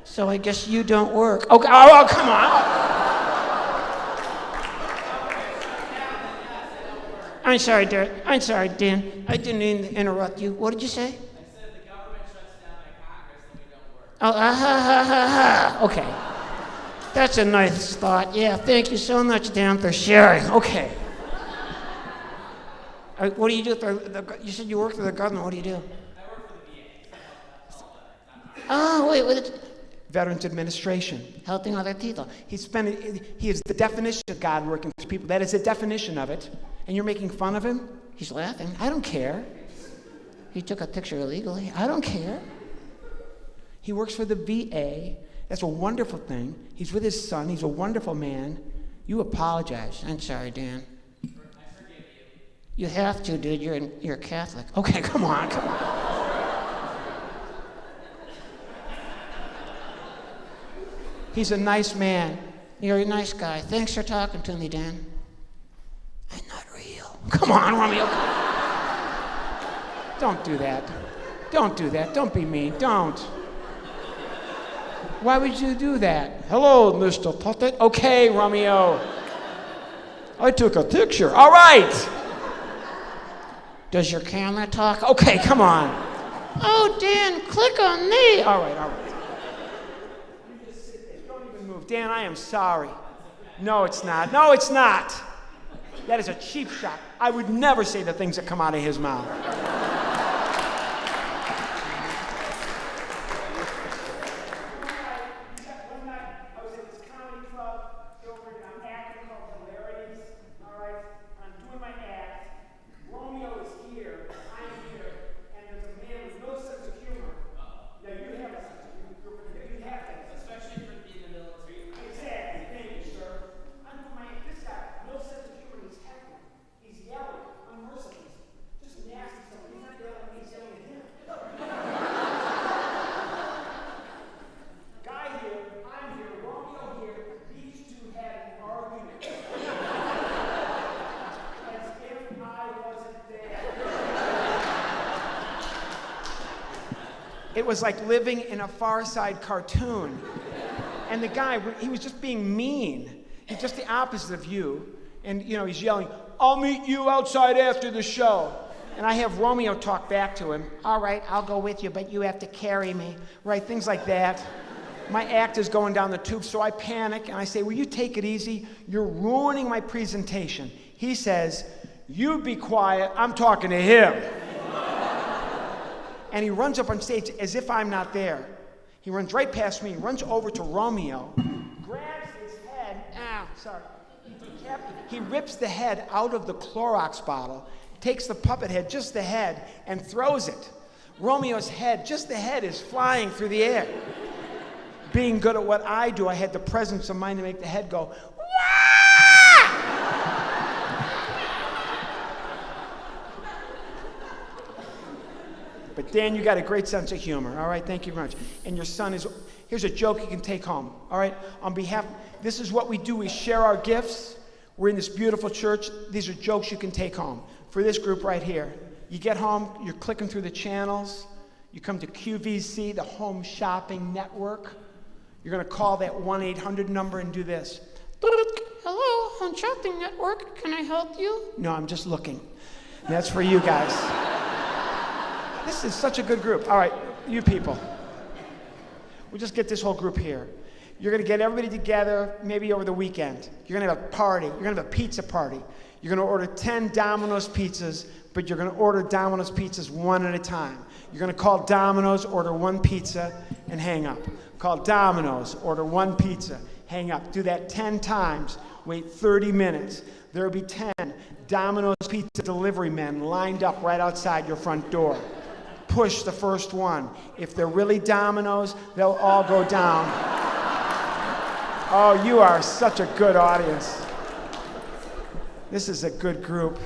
[SPEAKER 4] So I guess you don't work.
[SPEAKER 3] Okay. Oh, come on.
[SPEAKER 4] I'm sorry, Derek. I'm sorry, Dan. I didn't mean to interrupt you. What did you say?
[SPEAKER 6] I said the government shuts down by Congress and we don't work.
[SPEAKER 4] Oh, ha. Okay. That's a nice thought. Yeah, thank you so much, Dan, for sharing.
[SPEAKER 3] Okay.
[SPEAKER 4] What do you do for you said you work for the government. What do you do?
[SPEAKER 6] I work for the VA.
[SPEAKER 4] Oh, wait.
[SPEAKER 3] Veterans Administration.
[SPEAKER 4] Helping other people.
[SPEAKER 3] He is the definition of God working for people. That is the definition of it. And you're making fun of him?
[SPEAKER 4] He's laughing.
[SPEAKER 3] I don't care.
[SPEAKER 4] He took a picture illegally.
[SPEAKER 3] I don't care. He works for the VA. That's a wonderful thing. He's with his son. He's a wonderful man. You apologize.
[SPEAKER 4] I'm sorry, Dan.
[SPEAKER 6] I forgive you.
[SPEAKER 4] You have to, dude. You're Catholic.
[SPEAKER 3] Okay, come on. He's a nice man.
[SPEAKER 4] You're a nice guy. Thanks for talking to me, Dan.
[SPEAKER 3] I'm not real. Come on, Romeo. Don't do that. Don't be mean. Don't. Why would you do that? Hello, Mr. Puppet. Okay, Romeo. I took a picture. All right.
[SPEAKER 4] Does your camera talk?
[SPEAKER 3] Okay, come on.
[SPEAKER 4] Oh, Dan, click on me.
[SPEAKER 3] All right. You just sit there. Don't even move. Dan, I am sorry. No, it's not. That is a cheap shot. I would never say the things that come out of his mouth. One night, I was at this comedy club over and I'm acting called Hilarities. All right? I'm doing my act. Romeo is here. I'm here. And there's a man with no sense of humor. Now, you have a sense of humor. You have that.
[SPEAKER 6] Especially for being in the military.
[SPEAKER 3] Exactly. Thank you, sir. I'm doing my act. This guy, no sense of humor. He's heckling. He's yelling. Unmerciful. Just nasty stuff. He's not yelling. He's yelling at him. Guy here, I'm here, Romeo here. These two had an argument. As if I wasn't there. It was like living in a Far Side cartoon. And the guy, he was just being mean. He's just the opposite of you. And, he's yelling, I'll meet you outside after the show. And I have Romeo talk back to him. All right, I'll go with you, but you have to carry me. Right, things like that. My act is going down the tube, so I panic, and I say, will you take it easy? You're ruining my presentation. He says, you be quiet, I'm talking to him. And he runs up on stage as if I'm not there. He runs right past me, runs over to Romeo, grabs his head, he rips the head out of the Clorox bottle, takes the puppet head, just the head, and throws it. Romeo's head, just the head, is flying through the air. Being good at what I do, I had the presence of mind to make the head go, Wah! But Dan, you got a great sense of humor. All right, thank you very much. And your son is, here's a joke you can take home. All right, this is what we do. We share our gifts. We're in this beautiful church. These are jokes you can take home. For this group right here, you get home, you're clicking through the channels. You come to QVC, the Home Shopping Network. You're going to call that 1-800 number and do this.
[SPEAKER 4] Hello, Home Shopping Network. Can I help you?
[SPEAKER 3] No, I'm just looking. And that's for you guys. This is such a good group. All right, you people. We'll just get this whole group here. You're going to get everybody together maybe over the weekend. You're going to have a party. You're going to have a pizza party. You're going to order 10 Domino's pizzas, but you're going to order Domino's pizzas one at a time. You're going to call Domino's, order one pizza, and hang up. Call Domino's, order one pizza, hang up. Do that 10 times. Wait 30 minutes. There will be 10 Domino's pizza delivery men lined up right outside your front door. Push the first one. If they're really Domino's, they'll all go down. Oh, you are such a good audience. This is a good group.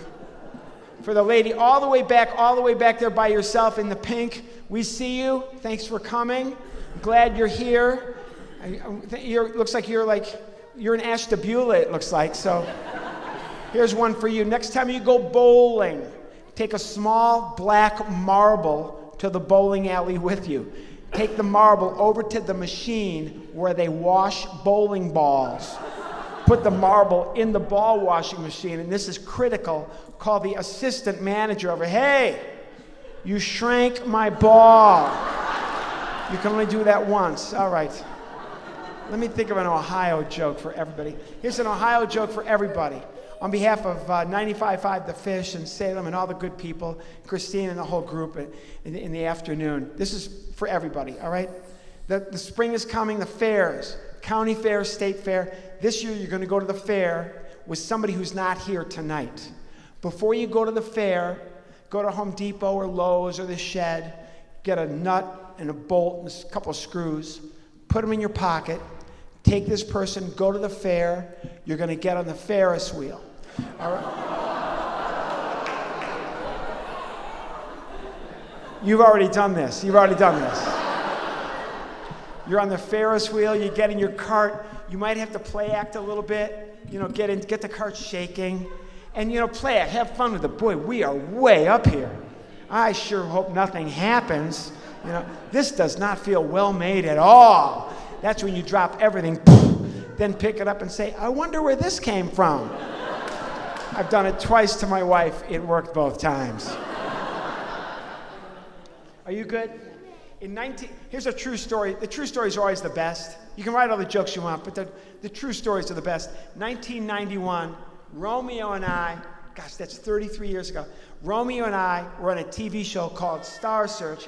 [SPEAKER 3] For the lady all the way back there by yourself in the pink, we see you. Thanks for coming. Glad you're here. Looks like you're in Ashtabula, it looks like. So here's one for you. Next time you go bowling, take a small black marble to the bowling alley with you. Take the marble over to the machine where they wash bowling balls. Put the marble in the ball washing machine, and this is critical. Call the assistant manager over. Hey, you shrank my ball. You can only do that once. All right. Let me think of an Ohio joke for everybody. Here's an Ohio joke for everybody. On behalf of 95.5 The Fish and Salem and all the good people, Christine and the whole group in the afternoon. This is for everybody, all right? The spring is coming, the fairs, county fair, state fair. This year you're going to go to the fair with somebody who's not here tonight. Before you go to the fair, go to Home Depot or Lowe's or the Shed, get a nut and a bolt and a couple of screws, put them in your pocket, take this person, go to the fair. You're going to get on the Ferris wheel. All right. You've already done this. You're on the Ferris wheel. You get in your cart. You might have to play act a little bit. Get the cart shaking, and play act. Have fun with it. Boy, we are way up here. I sure hope nothing happens. This does not feel well made at all. That's when you drop everything, then pick it up and say, I wonder where this came from. I've done it twice to my wife. It worked both times. Are you good? Here's a true story. The true stories are always the best. You can write all the jokes you want, but the true stories are the best. 1991, Romeo and I, gosh, that's 33 years ago. Romeo and I were on a TV show called Star Search.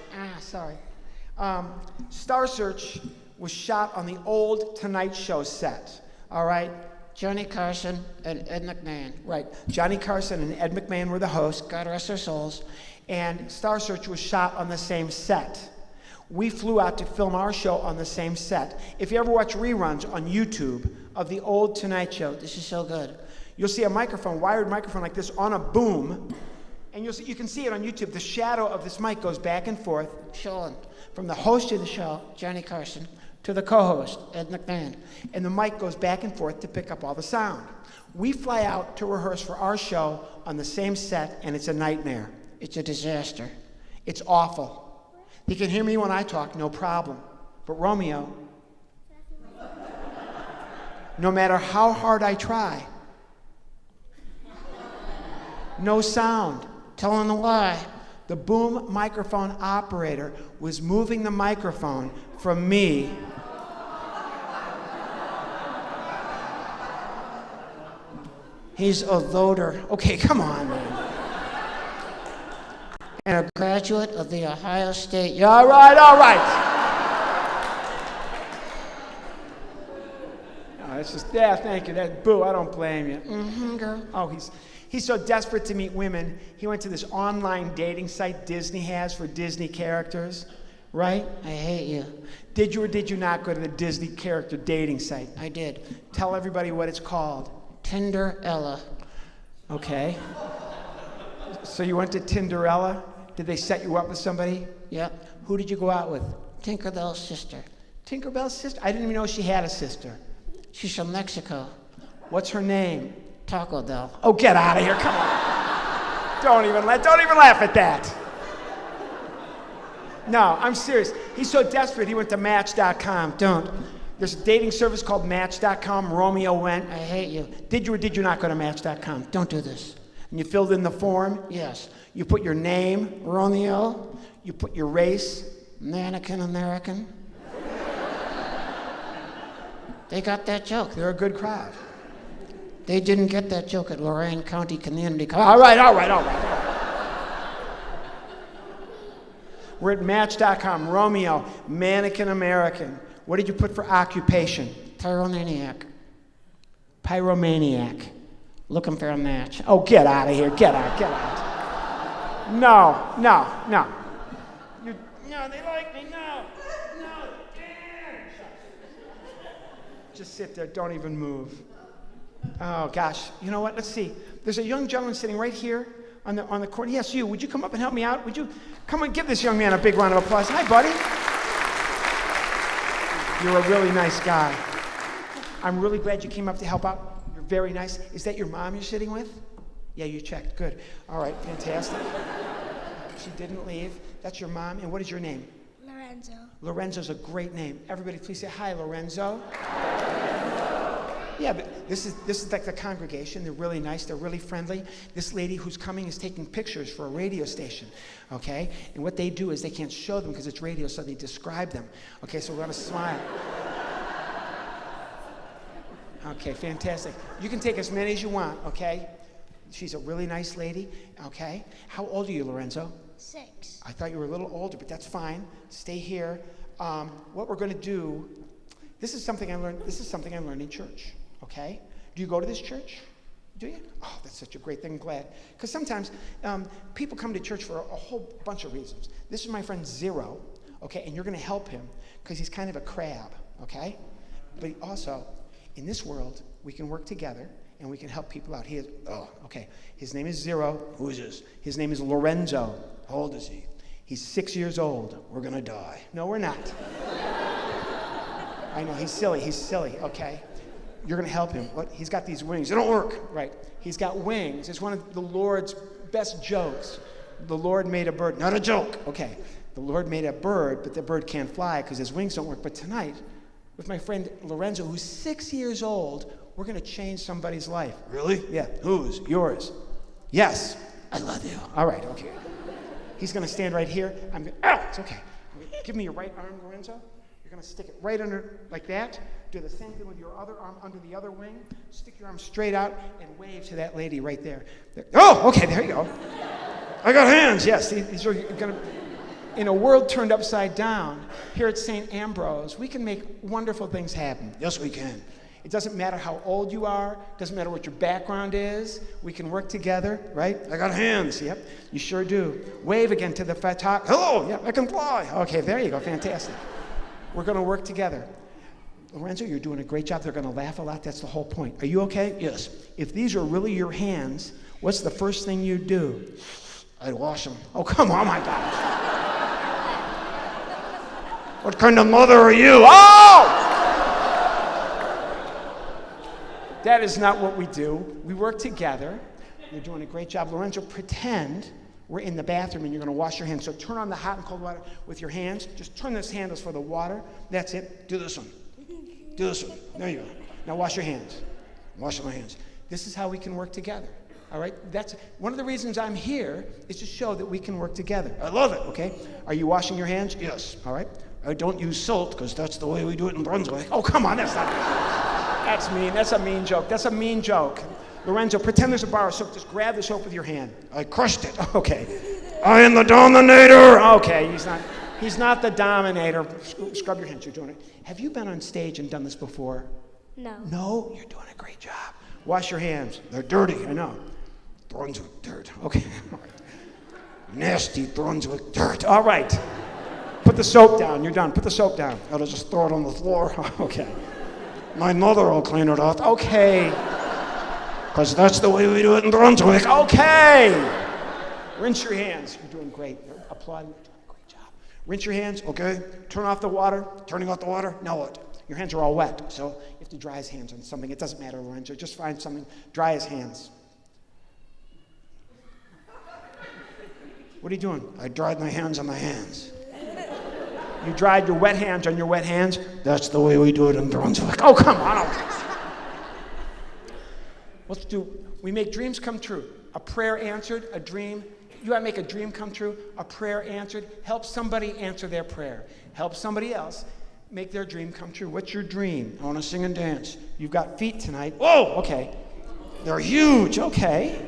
[SPEAKER 3] Star Search was shot on the old Tonight Show set, all right?
[SPEAKER 4] Johnny Carson and Ed McMahon.
[SPEAKER 3] Right. Johnny Carson and Ed McMahon were the hosts.
[SPEAKER 4] God rest their souls.
[SPEAKER 3] And Star Search was shot on the same set. We flew out to film our show on the same set. If you ever watch reruns on YouTube of the old Tonight Show, this is so good. You'll see a microphone, wired microphone like this on a boom, and you can see it on YouTube. The shadow of this mic goes back and forth,
[SPEAKER 4] showing
[SPEAKER 3] from the host of the show,
[SPEAKER 4] Johnny Carson,
[SPEAKER 3] to the co-host,
[SPEAKER 4] Ed McMahon.
[SPEAKER 3] And the mic goes back and forth to pick up all the sound. We fly out to rehearse for our show on the same set, and it's a nightmare.
[SPEAKER 4] It's a disaster.
[SPEAKER 3] It's awful. He can hear me when I talk, no problem. But Romeo, no matter how hard I try, No sound.
[SPEAKER 4] Telling a lie.
[SPEAKER 3] The boom microphone operator was moving the microphone from me.
[SPEAKER 4] He's a voter.
[SPEAKER 3] Okay, come on, man.
[SPEAKER 4] And a graduate of the Ohio State.
[SPEAKER 3] Yeah, all right, all right. Oh, that's just, yeah, thank you. That, boo, I don't blame you.
[SPEAKER 4] Mm-hmm, girl.
[SPEAKER 3] Oh, he's so desperate to meet women. He went to this online dating site Disney has for Disney characters, right?
[SPEAKER 4] I hate you.
[SPEAKER 3] Did you or did you not go to the Disney character dating site?
[SPEAKER 4] I did.
[SPEAKER 3] Tell everybody what it's called.
[SPEAKER 4] Tinderella.
[SPEAKER 3] Okay. So you went to Tinderella? Did they set you up with somebody?
[SPEAKER 4] Yep.
[SPEAKER 3] Who did you go out with?
[SPEAKER 4] Tinkerbell's sister.
[SPEAKER 3] Tinkerbell's sister? I didn't even know she had a sister.
[SPEAKER 4] She's from Mexico.
[SPEAKER 3] What's her name?
[SPEAKER 4] Taco Bell.
[SPEAKER 3] Oh, get out of here! Come on! Don't even laugh at that. No, I'm serious. He's so desperate. He went to Match.com. Don't. There's a dating service called Match.com. Romeo went.
[SPEAKER 4] I hate you.
[SPEAKER 3] Did you or did you not go to Match.com?
[SPEAKER 4] Don't do this.
[SPEAKER 3] And you filled in the form.
[SPEAKER 4] Yes.
[SPEAKER 3] You put your name.
[SPEAKER 4] Romeo.
[SPEAKER 3] You put your race.
[SPEAKER 4] Mannequin American. They got that joke.
[SPEAKER 3] They're a good crowd.
[SPEAKER 4] They didn't get that joke at Lorain County Community College.
[SPEAKER 3] All right. We're at Match.com. Romeo, Mannequin American. What did you put for occupation?
[SPEAKER 4] Pyromaniac.
[SPEAKER 3] Pyromaniac.
[SPEAKER 4] Looking for a match.
[SPEAKER 3] Oh, get out of here. Get out. No. No, they like me. No. Just sit there. Don't even move. Oh, gosh. You know what? Let's see. There's a young gentleman sitting right here on the corner. Yes, you. Would you come up and help me out? Would you come and give this young man a big round of applause? Hi, buddy. You're a really nice guy. I'm really glad you came up to help out. You're very nice. Is that your mom you're sitting with? Yeah, you checked. Good. All right, fantastic. She didn't leave. That's your mom. And what is your name?
[SPEAKER 7] Lorenzo.
[SPEAKER 3] Lorenzo's a great name. Everybody please say hi, Lorenzo. Yeah, but this is like the congregation. They're really nice. They're really friendly. This lady who's coming is taking pictures for a radio station, okay? And what they do is they can't show them because it's radio, so they describe them. Okay, so we're going to smile. Okay, fantastic. You can take as many as you want, okay? She's a really nice lady, okay? How old are you, Lorenzo?
[SPEAKER 7] 6.
[SPEAKER 3] I thought you were a little older, but that's fine. Stay here. What we're going to do, this is something I learned in church, okay? Do you go to this church? Do you? Oh, that's such a great thing. I'm glad. Because sometimes people come to church for a whole bunch of reasons. This is my friend Zero, okay? And you're going to help him because he's kind of a crab, okay? But he also, in this world, we can work together and we can help people out. His name is Zero.
[SPEAKER 5] Who is this?
[SPEAKER 3] His name is Lorenzo.
[SPEAKER 5] How old is he?
[SPEAKER 3] He's 6 years old.
[SPEAKER 5] We're gonna die.
[SPEAKER 3] No, we're not. I know, he's silly, okay? You're gonna help him. What? He's got these wings. They don't work. Right. He's got wings. It's one of the Lord's best jokes. The Lord made a bird. Not a joke. Okay. The Lord made a bird, but the bird can't fly because his wings don't work. But tonight, with my friend Lorenzo, who's 6 years old, we're gonna change somebody's life.
[SPEAKER 5] Really?
[SPEAKER 3] Yeah. Whose? Yours. Yes.
[SPEAKER 5] I love you.
[SPEAKER 3] All right, okay. He's gonna stand right here. It's okay. Give me your right arm, Lorenzo. You're gonna stick it right under, like that. Do the same thing with your other arm under the other wing. Stick your arm straight out and wave to that lady right there. Oh, okay, there you go. I got hands, yes. These are gonna, in a world turned upside down, here at St. Ambrose, we can make wonderful things happen.
[SPEAKER 5] Yes, we can.
[SPEAKER 3] It doesn't matter how old you are, doesn't matter what your background is, we can work together, right?
[SPEAKER 5] I got hands.
[SPEAKER 3] Yep, you sure do. Wave again to the photographer. Hello, yeah, I can fly. Okay, there you go, fantastic. We're gonna work together. Lorenzo, you're doing a great job. They're gonna laugh a lot, that's the whole point. Are you okay?
[SPEAKER 5] Yes.
[SPEAKER 3] If these are really your hands, what's the first thing you do?
[SPEAKER 5] I'd wash them.
[SPEAKER 3] Oh, come on, my gosh.
[SPEAKER 5] What kind of mother are you? Oh!
[SPEAKER 3] That is not what we do. We work together. You're doing a great job. Lorenzo, pretend we're in the bathroom and you're going to wash your hands. So turn on the hot and cold water with your hands. Just turn this handles for the water. That's it.
[SPEAKER 5] Do this one. Do this one. There you go.
[SPEAKER 3] Now wash your hands.
[SPEAKER 5] Wash my hands.
[SPEAKER 3] This is how we can work together. All right? That's one of the reasons I'm here is to show that we can work together.
[SPEAKER 5] I love it.
[SPEAKER 3] Okay? Are you washing your hands?
[SPEAKER 5] Yes.
[SPEAKER 3] All right?
[SPEAKER 5] I don't use salt because that's the way we do it in Brunswick.
[SPEAKER 3] Oh, come on, that's not. That's mean. That's a mean joke. That's a mean joke. Lorenzo, pretend there's a bar of soap. Just grab the soap with your hand.
[SPEAKER 5] I crushed it.
[SPEAKER 3] Okay.
[SPEAKER 5] I am the Dominator.
[SPEAKER 3] Okay, he's not the Dominator. Scrub your hands, you're doing it. Have you been on stage and done this before?
[SPEAKER 7] No.
[SPEAKER 3] No? You're doing a great job. Wash your hands.
[SPEAKER 5] They're dirty.
[SPEAKER 3] I know.
[SPEAKER 5] Brunswick dirt.
[SPEAKER 3] Okay.
[SPEAKER 5] Nasty Brunswick dirt.
[SPEAKER 3] All right. Put the soap down. You're done. Put the soap down.
[SPEAKER 5] I'll just throw it on the floor.
[SPEAKER 3] Okay.
[SPEAKER 5] My mother will clean it off.
[SPEAKER 3] Okay.
[SPEAKER 5] Because that's the way we do it in Brunswick.
[SPEAKER 3] Okay. Rinse your hands. You're doing great. Applaud. You're doing a great job. Rinse your hands.
[SPEAKER 5] Okay.
[SPEAKER 3] Turn off the water.
[SPEAKER 5] Turning off the water. Now what?
[SPEAKER 3] Your hands are all wet, so you have to dry his hands on something. It doesn't matter, Lorenzo. Just find something. Dry his hands. What are you doing?
[SPEAKER 5] I dried my hands on my hands.
[SPEAKER 3] You dried your wet hands on your wet hands?
[SPEAKER 5] That's the way we do it in Brunswick.
[SPEAKER 3] Oh, come on. We make dreams come true. A prayer answered, a dream. You want to make a dream come true, a prayer answered. Help somebody answer their prayer. Help somebody else make their dream come true. What's your dream?
[SPEAKER 5] I want to sing and dance.
[SPEAKER 3] You've got feet tonight.
[SPEAKER 5] Whoa!
[SPEAKER 3] Okay.
[SPEAKER 5] They're huge.
[SPEAKER 3] Okay.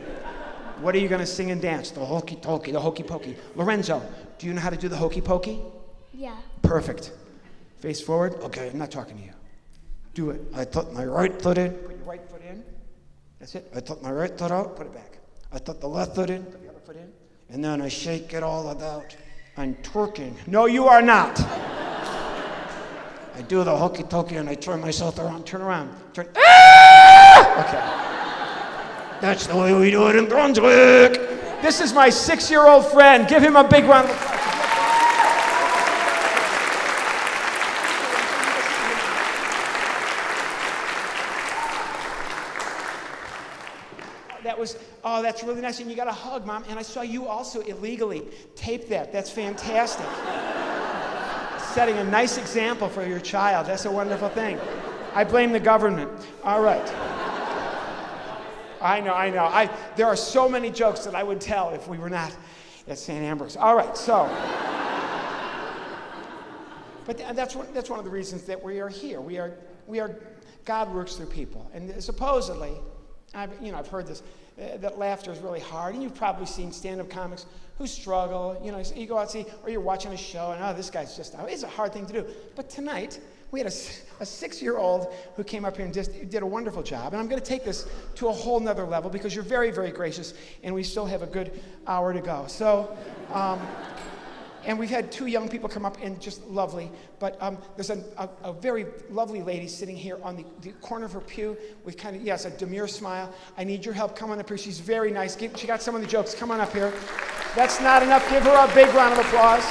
[SPEAKER 3] What are you going to sing and dance?
[SPEAKER 5] The hokey pokey.
[SPEAKER 3] The hokey pokey. Lorenzo, do you know how to do the hokey pokey?
[SPEAKER 7] Yeah.
[SPEAKER 3] Perfect. Face forward.
[SPEAKER 5] Okay.
[SPEAKER 3] I'm not talking to you. Do it.
[SPEAKER 5] I put my right foot in.
[SPEAKER 3] Put your right foot in. That's it.
[SPEAKER 5] I put my right foot out.
[SPEAKER 3] Put it back.
[SPEAKER 5] I put the left foot in.
[SPEAKER 3] Put the other foot in.
[SPEAKER 5] And then I shake it all about.
[SPEAKER 3] I'm twerking. No, you are not.
[SPEAKER 5] I do the hokey pokey and I turn myself around.
[SPEAKER 3] Turn around. Turn. Okay.
[SPEAKER 5] That's the way we do it in Brunswick.
[SPEAKER 3] This is my 6-year-old friend. Give him a big round of applause. That's really nice. And you got a hug, Mom. And I saw you also illegally tape that. That's fantastic. Setting a nice example for your child. That's a wonderful thing. I blame the government. All right. I know. There are so many jokes that I would tell if we were not at St. Ambrose. All right, so. But that's one of the reasons that we are here. We are. God works through people, and supposedly, I've heard this, that laughter is really hard, and you've probably seen stand-up comics who struggle. You go out and see, or you're watching a show, and this guy's just. It's a hard thing to do. But tonight, we had a 6-year-old who came up here and just did a wonderful job. And I'm going to take this to a whole nother level because you're very, very gracious, and we still have a good hour to go. So, and we've had 2 young people come up and just lovely. But there's a very lovely lady sitting here on the corner of her pew with a demure smile. I need your help. Come on up here. She's very nice. She got some of the jokes. Come on up here. That's not enough. Give her a big round of applause.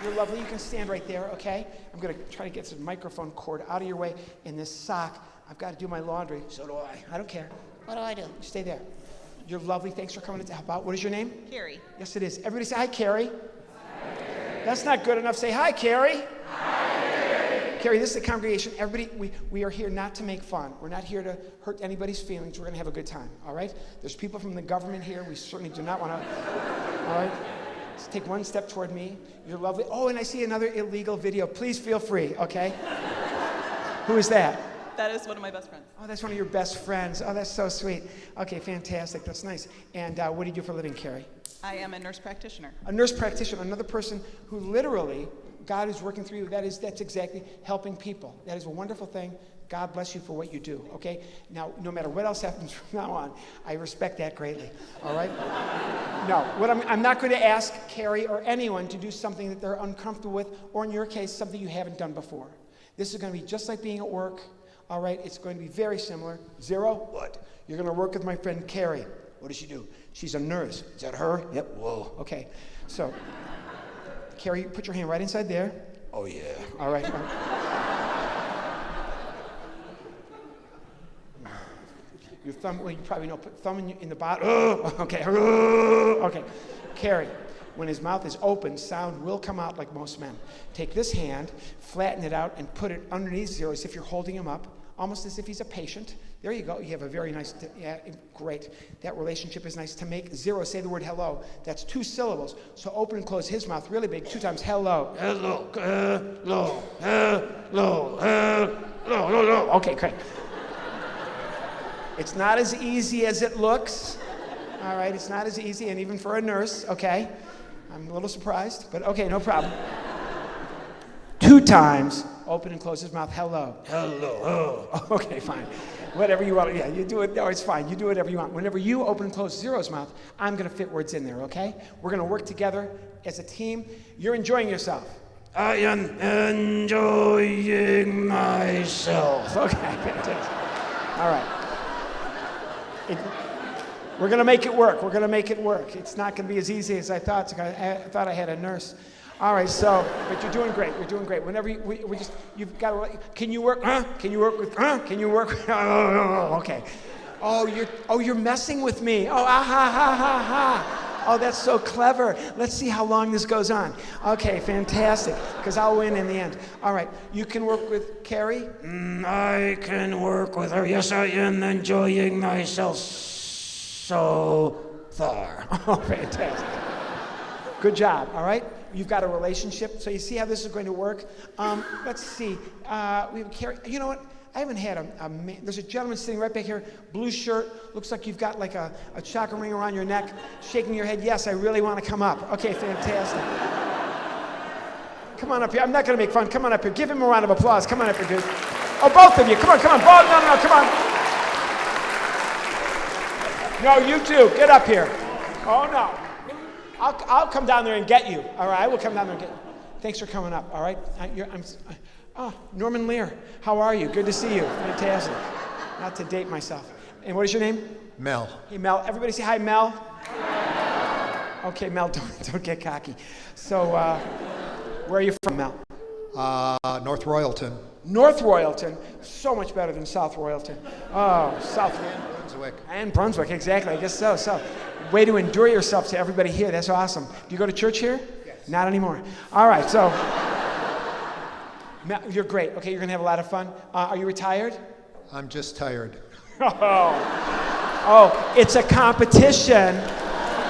[SPEAKER 3] You're lovely. You can stand right there, okay? I'm going to try to get some microphone cord out of your way. In this sock, I've got to do my laundry. So do I. I don't care. What do I do? Stay there. You're lovely. Thanks for coming to help out. What is your name?
[SPEAKER 6] Carrie.
[SPEAKER 3] Yes, it is. Everybody say hi, Carrie. Hi, Carrie. That's not good enough. Say hi, Carrie. Hi, Carrie. Carrie, this is the congregation. Everybody, we are here not to make fun. We're not here to hurt anybody's feelings. We're going to have a good time, all right? There's people from the government here. We certainly do not want to, all right? Let's take one step toward me. You're lovely. Oh, and I see another illegal video. Please feel free, okay? Who is that?
[SPEAKER 6] That is one of my best friends.
[SPEAKER 3] Oh, that's one of your best friends. Oh, that's so sweet. Okay, fantastic. That's nice. And what do you do for a living, Carrie?
[SPEAKER 6] I am a nurse practitioner.
[SPEAKER 3] A nurse practitioner, another person who literally, God is working through you. That's exactly helping people. That is a wonderful thing. God bless you for what you do, okay? Now, no matter what else happens from now on, I respect that greatly, all right? No, I'm not going to ask Carrie or anyone to do something that they're uncomfortable with, or in your case, something you haven't done before. This is going to be just like being at work, all right? It's going to be very similar. 0, what? You're going to work with my friend Carrie. What does she do? She's a nurse. Is that her? Yep, whoa. Okay, so, Carrie, put your hand right inside there.
[SPEAKER 5] Oh, yeah.
[SPEAKER 3] All right. Your thumb, well, you probably know, put thumb in the bottom. Okay. Okay. Carrie, when his mouth is open, sound will come out like most men. Take this hand, flatten it out, and put it underneath 0 as if you're holding him up. almost as if he's a patient. There you go. You have a very nice, yeah, great. That relationship is nice. To make 0, say the word hello. That's 2 syllables. So open and close his mouth really big 2 times. Hello.
[SPEAKER 5] Hello, hello, hello, hello.
[SPEAKER 3] Okay, great. It's not as easy as it looks. All right, it's not as easy, and even for a nurse, okay? I'm a little surprised, but okay, no problem. 2 times, open and close his mouth, hello.
[SPEAKER 5] Hello.
[SPEAKER 3] Okay, fine. Whatever you want, yeah, you do it, no, it's fine. You do whatever you want. Whenever you open and close Zero's mouth, I'm gonna fit words in there, okay? We're gonna work together as a team. You're enjoying yourself.
[SPEAKER 5] I am enjoying myself.
[SPEAKER 3] Okay, fantastic. All right. We're going to make it work. We're going to make it work. It's not going to be as easy as I thought. I thought I had a nurse. All right, so, but you're doing great. You're doing great. Whenever you've got to, can you work, Can you work with, Can you work, okay. You're messing with me. Oh, ah, ha, ha, ha, ha. Oh, that's so clever. Let's see how long this goes on. Okay, fantastic, because I'll win in the end. All right, you can work with Carrie?
[SPEAKER 5] I can work with her. Yes, I am enjoying myself so far.
[SPEAKER 3] Oh, fantastic. Good job, all right? You've got a relationship, so you see how this is going to work? Let's see. We have Carrie. You know what? I haven't had a man. There's a gentleman sitting right back here, blue shirt. Looks like you've got like a chakra ring around your neck, shaking your head. Yes, I really want to come up. Okay, fantastic. Come on up here. I'm not going to make fun. Come on up here. Give him a round of applause. Come on up here, dude. Oh, both of you. Come on. Both. No, come on. No, you too. Get up here. Oh, no. I'll come down there and get you. All right, I will come down there and get you. Thanks for coming up, all right? Norman Lear, how are you? Good to see you. Fantastic. Not to date myself. And what is your name?
[SPEAKER 7] Mel.
[SPEAKER 3] Hey, Mel. Everybody say hi, Mel. Okay, Mel, don't get cocky. So, where are you from, Mel?
[SPEAKER 7] North Royalton.
[SPEAKER 3] North Royalton. So much better than South Royalton. Oh, South.
[SPEAKER 7] Brunswick.
[SPEAKER 3] And Brunswick, exactly. I guess so. So, way to endure yourself to everybody here. That's awesome. Do you go to church here? Yes. Not anymore. All right, so. You're great. Okay, you're going to have a lot of fun. Are you retired?
[SPEAKER 7] I'm just tired.
[SPEAKER 3] Oh, it's a competition.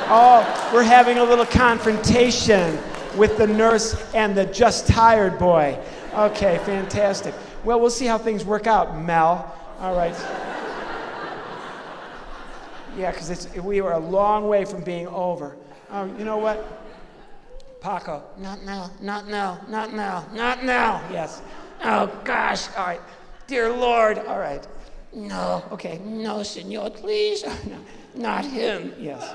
[SPEAKER 3] Oh, we're having a little confrontation with the nurse and the just tired boy. Okay, fantastic. Well, we'll see how things work out, Mel. All right. Yeah, because we are a long way from being over. You know what? Paco.
[SPEAKER 4] Not now, not now, not now, not now.
[SPEAKER 3] Yes.
[SPEAKER 4] Oh, gosh.
[SPEAKER 3] All right. Dear Lord. All right.
[SPEAKER 4] No.
[SPEAKER 3] Okay.
[SPEAKER 4] No, senor, please.
[SPEAKER 3] No.
[SPEAKER 4] Not him.
[SPEAKER 3] Yes.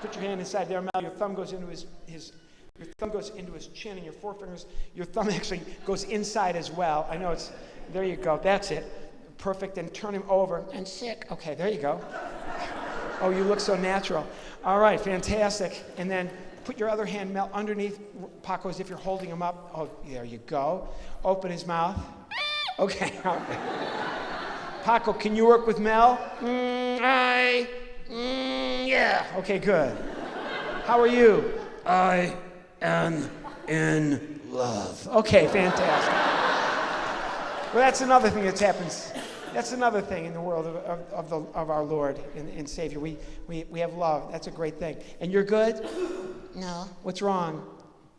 [SPEAKER 3] Put your hand inside there, Mel. Your thumb goes into his chin, and your forefingers. Your thumb actually goes inside as well. I know it's. There you go. That's it. Perfect. And turn him over.
[SPEAKER 4] And sick.
[SPEAKER 3] Okay. There you go. Oh, you look so natural. All right. Fantastic. And then put your other hand, Mel, underneath Paco as if you're holding him up. Oh, there you go. Open his mouth. Okay. All right. Paco, can you work with Mel?
[SPEAKER 4] Yeah.
[SPEAKER 3] Okay, good. How are you?
[SPEAKER 5] I am in love.
[SPEAKER 3] Okay, fantastic. Well, that's another thing that happens. That's another thing in the world of our Lord and Savior. We have love. That's a great thing. And you're good?
[SPEAKER 4] No.
[SPEAKER 3] What's wrong?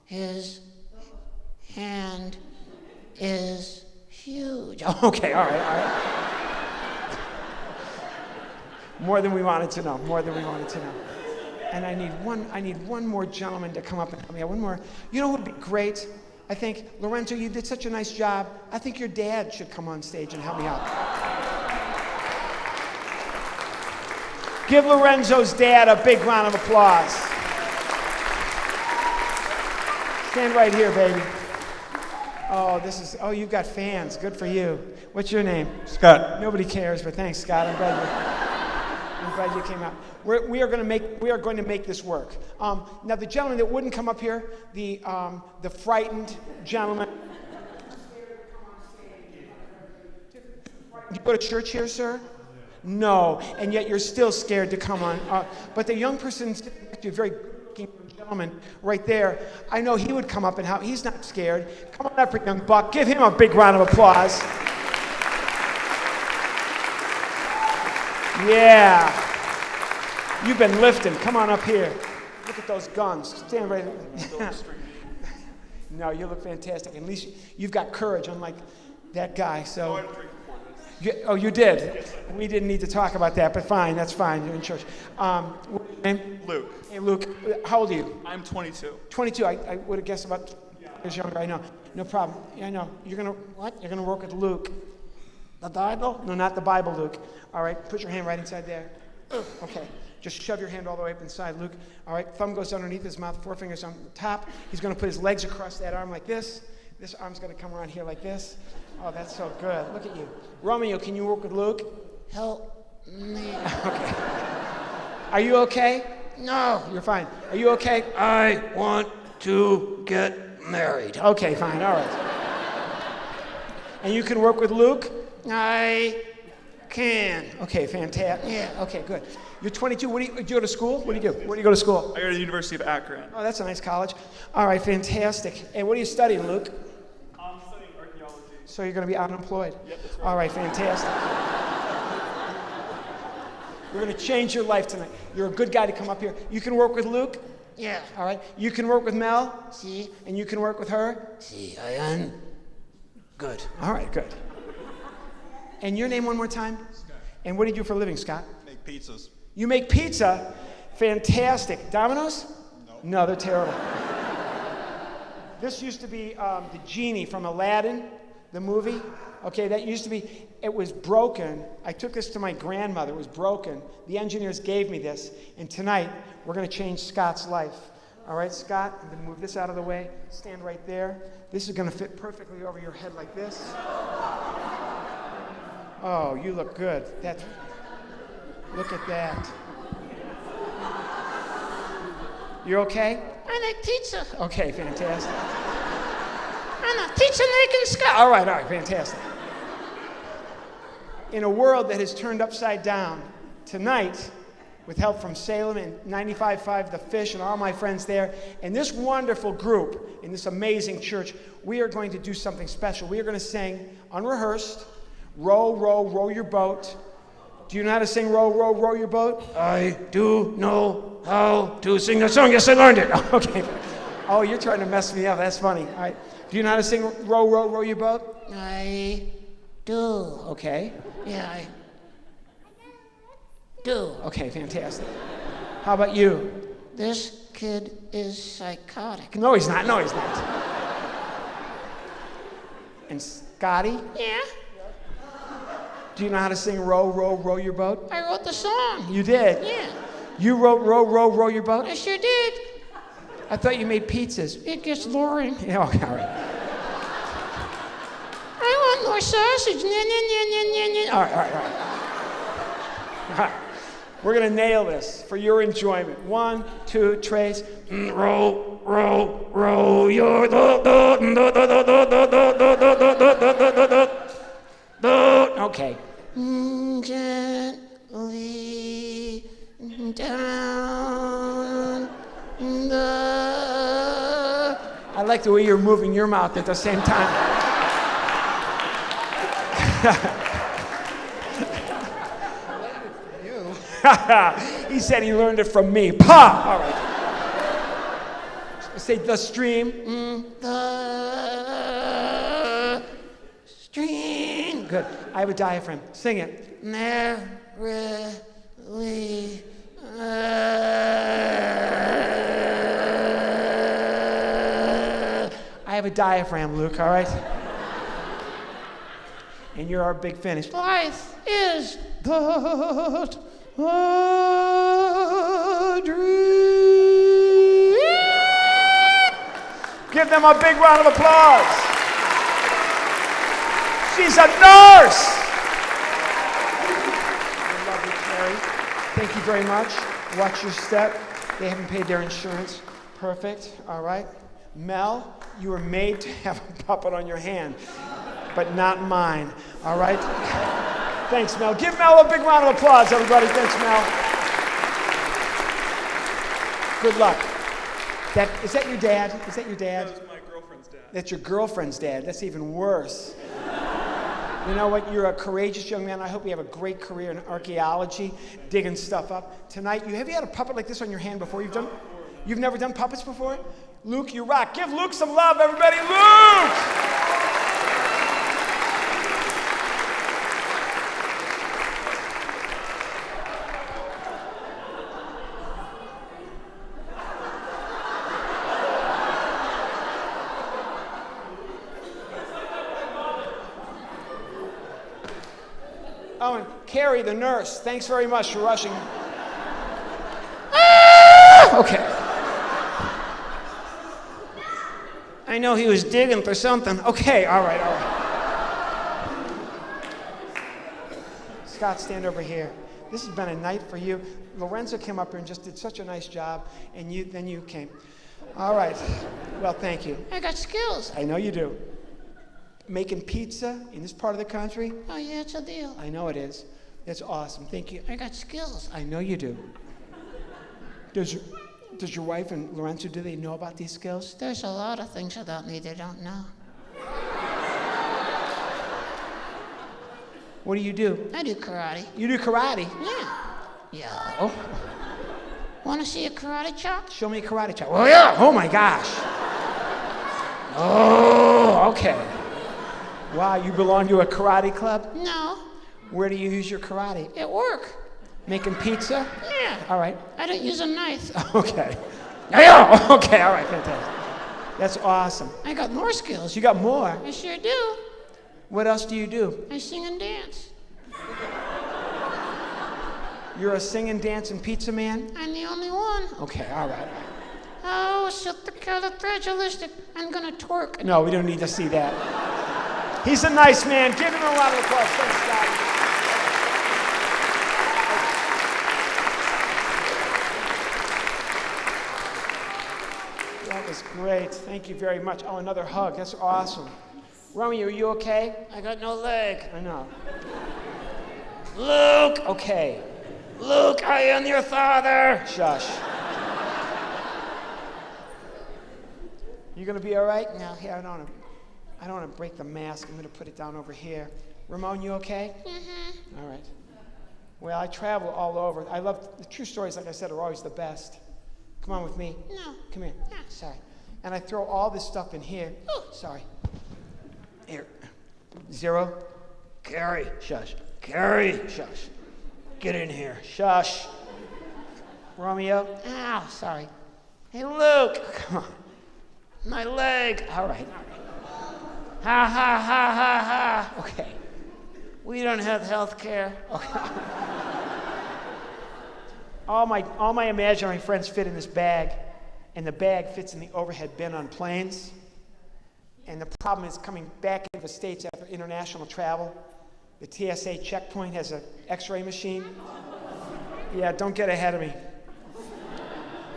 [SPEAKER 4] His hand is huge.
[SPEAKER 3] Okay, all right. More than we wanted to know. And I need one more gentleman to come up and help me out. One more. You know what would be great? I think, Lorenzo, you did such a nice job. I think your dad should come on stage and help me out. Give Lorenzo's dad a big round of applause. Stand right here, baby. Oh, you've got fans. Good for you. What's your name?
[SPEAKER 7] Scott.
[SPEAKER 3] Nobody cares, but thanks, Scott. I'm glad you came out. We are going to make this work. Now, the gentleman that wouldn't come up here, the frightened gentleman. You go to church here, sir? No, and yet you're still scared to come on. But the young person, a very good gentleman right there, I know he would come up and help. He's not scared. Come on up, young buck. Give him a big round of applause. Yeah. You've been lifting. Come on up here. Look at those guns. Stand right there. No, you look fantastic. At least you've got courage, unlike that guy. So. Oh, you did? We didn't need to talk about that, but fine. That's fine. You're in church. What's your name?
[SPEAKER 8] Luke.
[SPEAKER 3] Hey, Luke. How old are you?
[SPEAKER 8] I'm 22.
[SPEAKER 3] 22. I would have guessed about years younger. I know. No problem. Yeah, I know. You're going to, what? You're going to work with Luke. The Bible? No, not the Bible, Luke. All right. Put your hand right inside there. Okay. Just shove your hand all the way up inside, Luke. All right. Thumb goes underneath his mouth. 4 fingers on the top. He's going to put his legs across that arm like this. This arm's going to come around here like this. Oh, that's so good. Look at you. Romeo, can you work with Luke?
[SPEAKER 4] Help me.
[SPEAKER 3] Okay. Are you okay?
[SPEAKER 4] No.
[SPEAKER 3] You're fine. Are you okay?
[SPEAKER 5] I want to get married.
[SPEAKER 3] Okay, fine. All right. And you can work with Luke?
[SPEAKER 4] I can.
[SPEAKER 3] Okay, fantastic.
[SPEAKER 4] Yeah.
[SPEAKER 3] Okay, good. You're 22. Do you go to school? What do you do? Where do you go to school?
[SPEAKER 8] I go to the University of Akron.
[SPEAKER 3] Oh, that's a nice college. All right, fantastic. And what are you studying, Luke?
[SPEAKER 8] I'm studying archaeology.
[SPEAKER 3] So you're going to be unemployed?
[SPEAKER 8] Yep, that's right.
[SPEAKER 3] All right, fantastic. We're going to change your life tonight. You're a good guy to come up here. You can work with Luke?
[SPEAKER 4] Yeah.
[SPEAKER 3] All right. You can work with Mel?
[SPEAKER 4] See?
[SPEAKER 3] And you can work with her?
[SPEAKER 4] See, I am good.
[SPEAKER 3] All right, good. And your name one more time?
[SPEAKER 8] Scott.
[SPEAKER 3] And what do you do for a living, Scott?
[SPEAKER 8] Make pizzas.
[SPEAKER 3] You make pizza? Fantastic. Domino's? No, they're terrible. This used to be the genie from Aladdin, the movie. Okay, that used to be, it was broken. I took this to my grandmother. It was broken. The engineers gave me this. And tonight, we're going to change Scott's life. All right, Scott, I'm going to move this out of the way. Stand right there. This is going to fit perfectly over your head like this. Oh, you look good. Look at that. You're okay?
[SPEAKER 4] I like pizza.
[SPEAKER 3] Okay, fantastic.
[SPEAKER 4] I'm a pizza making Scott.
[SPEAKER 3] All right, fantastic. In a world that has turned upside down, tonight, with help from Salem and 95.5 The Fish and all my friends there, and this wonderful group in this amazing church, we are going to do something special. We are going to sing unrehearsed, Row, Row, Row Your Boat. Do you know how to sing Row, Row, Row Your Boat?
[SPEAKER 5] I do know how to sing the song. Yes, I learned it.
[SPEAKER 3] Okay. Oh, you're trying to mess me up. That's funny. All right. Do you know how to sing Row, Row, Row Your Boat?
[SPEAKER 4] I do.
[SPEAKER 3] Okay.
[SPEAKER 4] Yeah, I do.
[SPEAKER 3] Okay, fantastic. How about you?
[SPEAKER 4] This kid is psychotic.
[SPEAKER 3] No, he's not. No, he's not. And Scotty,
[SPEAKER 4] Yeah,
[SPEAKER 3] do you know how to sing Row, Row, Row Your Boat?
[SPEAKER 4] I wrote the song.
[SPEAKER 3] You did?
[SPEAKER 4] Yeah,
[SPEAKER 3] You wrote Row, Row, Row Your Boat?
[SPEAKER 4] I sure did.
[SPEAKER 3] I thought you made pizzas.
[SPEAKER 4] It gets boring.
[SPEAKER 3] Yeah, okay, all right.
[SPEAKER 4] I want more sausage. Nya, nya, nya, nya, nya, nya.
[SPEAKER 3] All right, all right, all right. All right. We're going to nail this for your enjoyment. 1, 2, trace.
[SPEAKER 5] Row, row, row your boat.
[SPEAKER 3] Okay.
[SPEAKER 4] Gently down the...
[SPEAKER 3] I like the way you're moving your mouth at the same time. He said he learned it from me. Pa! All right. Say the stream.
[SPEAKER 4] The stream.
[SPEAKER 3] Good. I have a diaphragm. Sing it.
[SPEAKER 4] Merrily.
[SPEAKER 3] I have a diaphragm, Luke, all right? And you're our big finish.
[SPEAKER 4] Life is
[SPEAKER 3] But a dream. Give them a big round of applause. She's a nurse. I love you, Carrie. Thank you very much. Watch your step. They haven't paid their insurance. Perfect. All right. Mel, you were made to have a puppet on your hand, but not mine. All right. Thanks, Mel. Give Mel a big round of applause, everybody. Thanks, Mel. Good luck. Is that your dad? Is that your dad?
[SPEAKER 8] That was my girlfriend's dad.
[SPEAKER 3] That's your girlfriend's dad. That's even worse. You know what? You're a courageous young man. I hope you have a great career in archaeology, digging stuff up. Tonight, have you had a puppet like this on your hand before? You've never done puppets before? Luke, you rock. Give Luke some love, everybody. Luke! Oh, and Carrie, the nurse, thanks very much for rushing. Okay. I know he was digging for something. Okay, all right. Scott, stand over here. This has been a night for you. Lorenzo came up here and just did such a nice job, and then you came. All right. Well, thank you.
[SPEAKER 4] I got skills.
[SPEAKER 3] I know you do. Making pizza in this part of the country?
[SPEAKER 4] Oh, yeah, it's a deal.
[SPEAKER 3] I know it is. That's awesome. Thank you.
[SPEAKER 4] I got skills.
[SPEAKER 3] I know you do. Does your wife and Lorenzo, do they know about these skills?
[SPEAKER 4] There's a lot of things about me they don't know.
[SPEAKER 3] What do you do?
[SPEAKER 4] I do karate.
[SPEAKER 3] You do karate?
[SPEAKER 4] Yeah.
[SPEAKER 3] Oh,
[SPEAKER 4] Want to see a karate chop?
[SPEAKER 3] show me a karate chop. Oh, yeah. Oh, my gosh. Oh, okay. Wow, you belong to a karate club?
[SPEAKER 4] No.
[SPEAKER 3] Where do you use your karate?
[SPEAKER 4] At work.
[SPEAKER 3] Making pizza?
[SPEAKER 4] Yeah.
[SPEAKER 3] All right.
[SPEAKER 4] I don't use a knife.
[SPEAKER 3] Okay. Yeah. Okay, all right, fantastic. That's awesome.
[SPEAKER 4] I got more skills.
[SPEAKER 3] You got more.
[SPEAKER 4] I sure do.
[SPEAKER 3] What else do you do?
[SPEAKER 4] I sing and dance.
[SPEAKER 3] You're a singing, dancing pizza man?
[SPEAKER 4] I'm the only one.
[SPEAKER 3] Okay, all right.
[SPEAKER 4] Oh, supercalifragilistic. I'm gonna twerk.
[SPEAKER 3] No, we don't need to see that. He's a nice man. Give him a round of applause. Thanks, Scott. That was great. Thank you very much. Oh, another hug. That's awesome. Romeo, are you okay?
[SPEAKER 5] I got no leg.
[SPEAKER 3] I know.
[SPEAKER 5] Luke!
[SPEAKER 3] Okay.
[SPEAKER 5] Luke, I am your father!
[SPEAKER 3] Shush. You gonna be all right? No, here, I don't want to break the mask. I'm gonna put it down over here. Ramon, you okay?
[SPEAKER 4] Mm-hmm.
[SPEAKER 3] All right. Well, I travel all over. I love the true stories. Like I said, are always the best. Come on with me.
[SPEAKER 4] No.
[SPEAKER 3] Come here.
[SPEAKER 4] Yeah.
[SPEAKER 3] Sorry. And I throw all this stuff in here.
[SPEAKER 4] Oh.
[SPEAKER 3] Sorry. Here. 0.
[SPEAKER 5] Carrie,
[SPEAKER 3] Shush.
[SPEAKER 5] Carrie,
[SPEAKER 3] Shush.
[SPEAKER 5] get in here.
[SPEAKER 3] Shush. Romeo.
[SPEAKER 4] Ow, sorry.
[SPEAKER 3] Hey, Luke. Come on.
[SPEAKER 5] My leg.
[SPEAKER 3] All right.
[SPEAKER 5] Ha ha ha ha ha.
[SPEAKER 3] Okay.
[SPEAKER 5] We don't have health care.
[SPEAKER 3] All my imaginary friends fit in this bag, and the bag fits in the overhead bin on planes. And the problem is coming back into the States after international travel. The TSA checkpoint has an X-ray machine. Yeah, don't get ahead of me.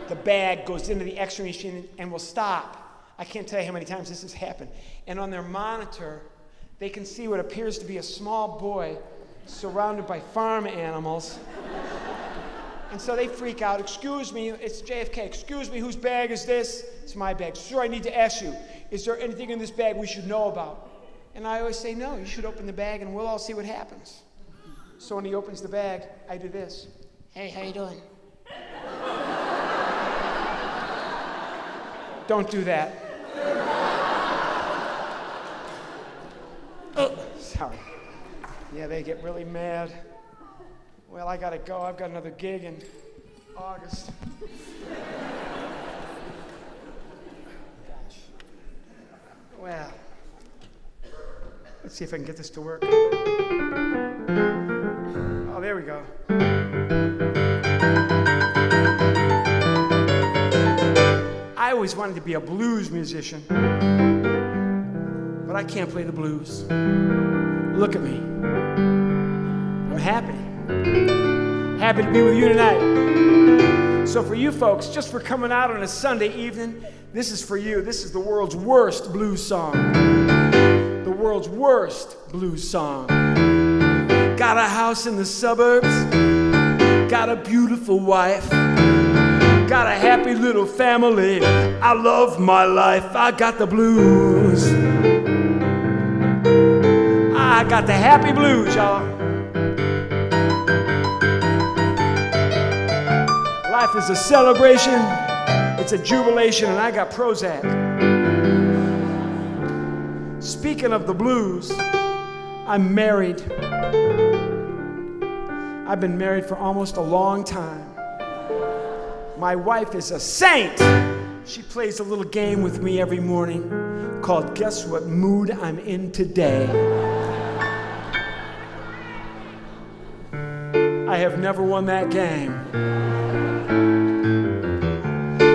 [SPEAKER 3] The bag goes into the X-ray machine and will stop. I can't tell you how many times this has happened. And on their monitor, they can see what appears to be a small boy surrounded by farm animals. And so they freak out. Excuse me, it's JFK. Excuse me, whose bag is this? It's my bag. Sir, I need to ask you, is there anything in this bag we should know about? And I always say, no, you should open the bag and we'll all see what happens. So when he opens the bag, I do this.
[SPEAKER 4] Hey, how you doing?
[SPEAKER 3] Don't do that. Oh, sorry. Yeah, they get really mad. Well, I gotta go. I've got another gig in August. Well, let's see if I can get this to work. Oh, there we go. I always wanted to be a blues musician, but I can't play the blues. Look at me. I'm happy. Happy to be with you tonight. So for you folks, just for coming out on a Sunday evening, this is for you. This is the world's worst blues song. The world's worst blues song. Got a house in the suburbs. Got a beautiful wife. Got a happy little family. I love my life. I got the blues. I I got the happy blues, y'all. Life is a celebration, it's a jubilation, and I got Prozac. Speaking of the blues, I'm married. I've been married for almost a long time. My wife is a saint. She plays a little game with me every morning called Guess What Mood I'm In Today. I have never won that game.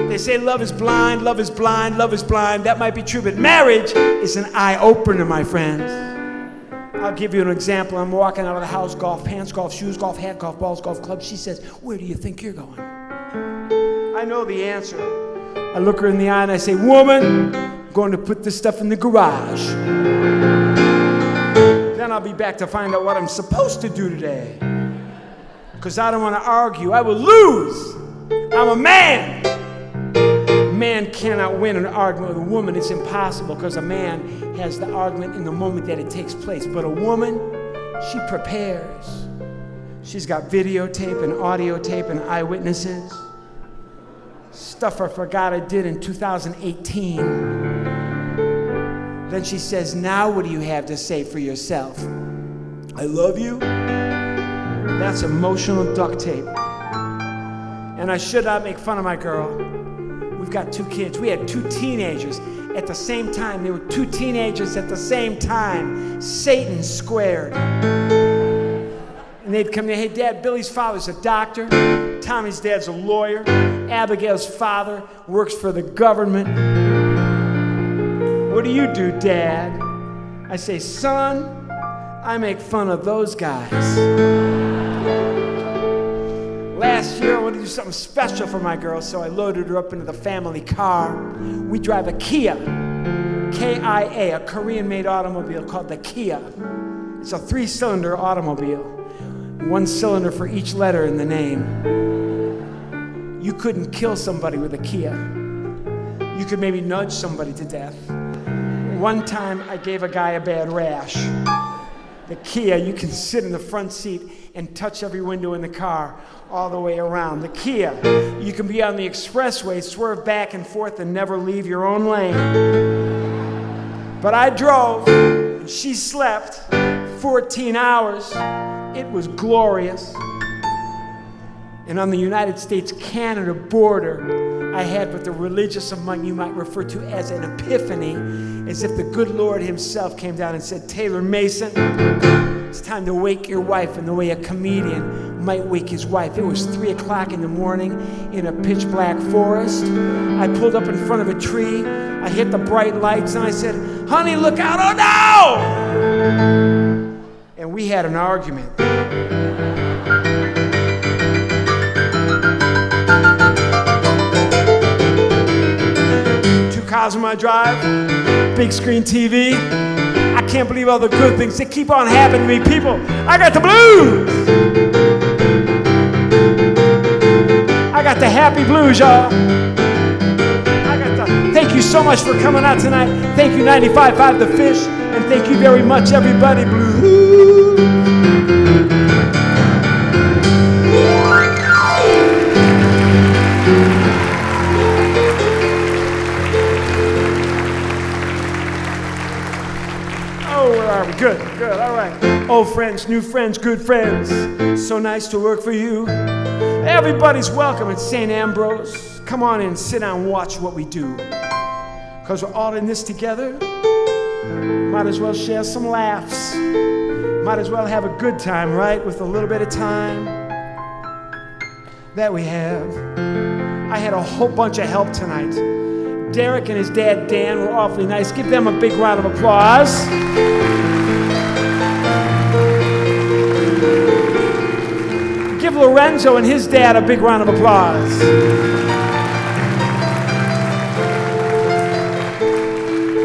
[SPEAKER 3] They say love is blind, love is blind, love is blind. That might be true, but marriage is an eye-opener, my friends. I'll give you an example. I'm walking out of the house, golf pants, golf shoes, golf hat, golf balls, golf clubs. She says, "Where do you think you're going?" I know the answer. I look her in the eye and I say, "Woman, I'm going to put this stuff in the garage. Then I'll be back to find out what I'm supposed to do today. Because I don't want to argue. I will lose. I'm a man. Man cannot win an argument with a woman. It's impossible because a man has the argument in the moment that it takes place. But a woman, she prepares. She's got videotape and audio tape and eyewitnesses. Stuff I forgot I did in 2018. Then she says, "Now what do you have to say for yourself?" "I love you." That's emotional duct tape. And I should not make fun of my girl. We've got 2 kids. We had 2 teenagers at the same time. They were 2 teenagers at the same time. Satan squared. And they'd come in, "Hey, Dad, Billy's father's a doctor. Tommy's dad's a lawyer. Abigail's father works for the government. What do you do, Dad?" I say, "Son, I make fun of those guys." Last year, I wanted to do something special for my girl, so I loaded her up into the family car. We drive a Kia, K-I-A, a Korean-made automobile called the Kia. It's a 3-cylinder automobile, 1 cylinder for each letter in the name. You couldn't kill somebody with a Kia. You could maybe nudge somebody to death. One time, I gave a guy a bad rash. The Kia, you can sit in the front seat and touch every window in the car all the way around. The Kia, you can be on the expressway, swerve back and forth, and never leave your own lane. But I drove, and she slept 14 hours. It was glorious. And on the United States-Canada border, I had what the religious among you might refer to as an epiphany, as if the good Lord himself came down and said, "Taylor Mason, it's time to wake your wife in the way a comedian might wake his wife." It was 3 o'clock in the morning in a pitch black forest. I pulled up in front of a tree. I hit the bright lights and I said, "Honey, look out, oh no!" And we had an argument. Cars on my drive, big screen TV. I can't believe all the good things that keep on happening to me. People, I got the blues. I got the happy blues, y'all. Thank you so much for coming out tonight. Thank you, 95.5 The Fish, and thank you very much, everybody. Blues. Good, all right. Old friends, new friends, good friends. So nice to work for you. Everybody's welcome at St. Ambrose. Come on in, sit down, watch what we do. Because we're all in this together. Might as well share some laughs. Might as well have a good time, right? With a little bit of time that we have. I had a whole bunch of help tonight. Derek and his dad, Dan, were awfully nice. Give them a big round of applause. Give Lorenzo and his dad a big round of applause.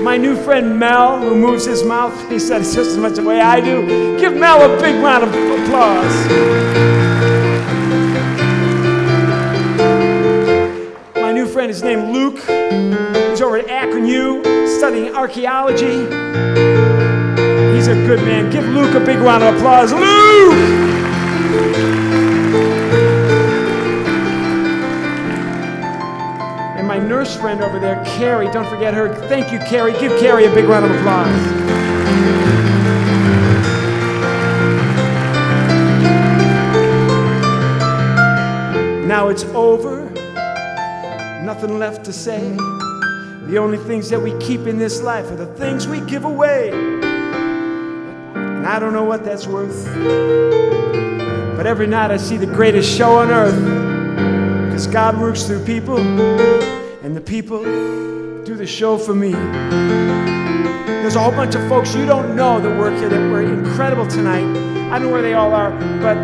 [SPEAKER 3] My new friend Mel, who moves his mouth, he said it's just as much the way I do. Give Mel a big round of applause. My new friend is named Luke. He's over at Akron U studying archaeology. He's a good man. Give Luke a big round of applause. Luke! And my nurse friend over there, Carrie, don't forget her. Thank you, Carrie. Give Carrie a big round of applause. Now it's over. Nothing left to say. The only things that we keep in this life are the things we give away. And I don't know what that's worth. But every night I see the greatest show on earth. Because God works through people, and the people do the show for me. There's a whole bunch of folks you don't know that work here that were incredible tonight. I don't know where they all are, but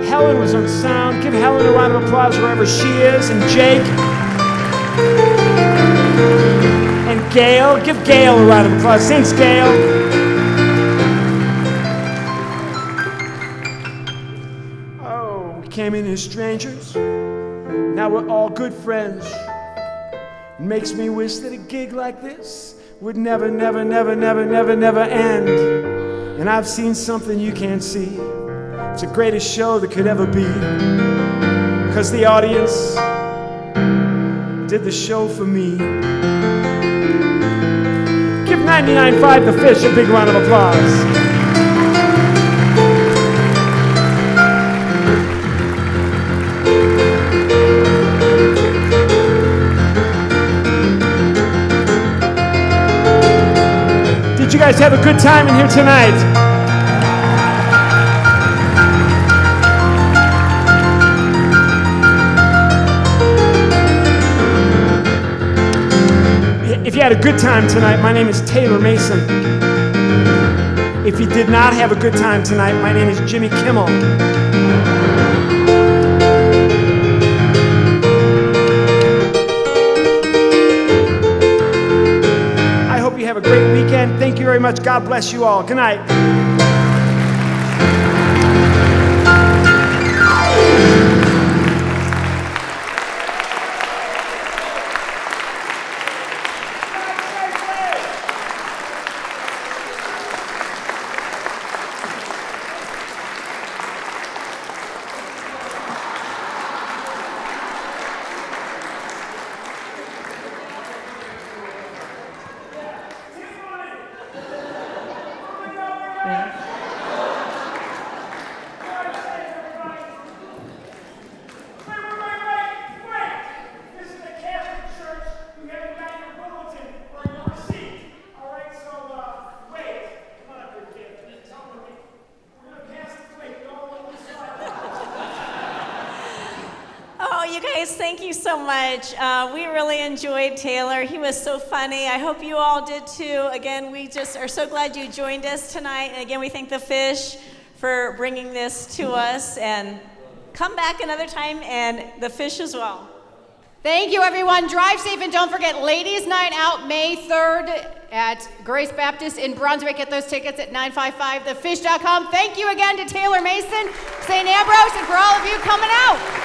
[SPEAKER 3] Helen was on sound. Give Helen a round of applause wherever she is. And Jake. And Gail. Give Gail a round of applause. Thanks, Gail. Oh, we came in as strangers. Now we're all good friends. It makes me wish that a gig like this would never, never, never, never, never, never end. And I've seen something you can't see. It's the greatest show that could ever be. Because the audience did the show for me. Give 99.5 The Fish a big round of applause. Did you guys have a good time in here tonight? If you had a good time tonight, my name is Taylor Mason. If you did not have a good time tonight, my name is Jimmy Kimmel. I hope you have a great weekend. Thank you very much. God bless you all. Good night.
[SPEAKER 1] Thank you so much. We really enjoyed Taylor. He was so funny. I hope you all did too. Again, we just are so glad you joined us tonight. And again, we thank the Fish for bringing this to us. And come back another time, and the Fish as well.
[SPEAKER 2] Thank you, everyone. Drive safe, and don't forget Ladies' Night Out May 3rd at Grace Baptist in Brunswick. Get those tickets at 955thefish.com. Thank you again to Taylor Mason, St. Ambrose, and for all of you coming out.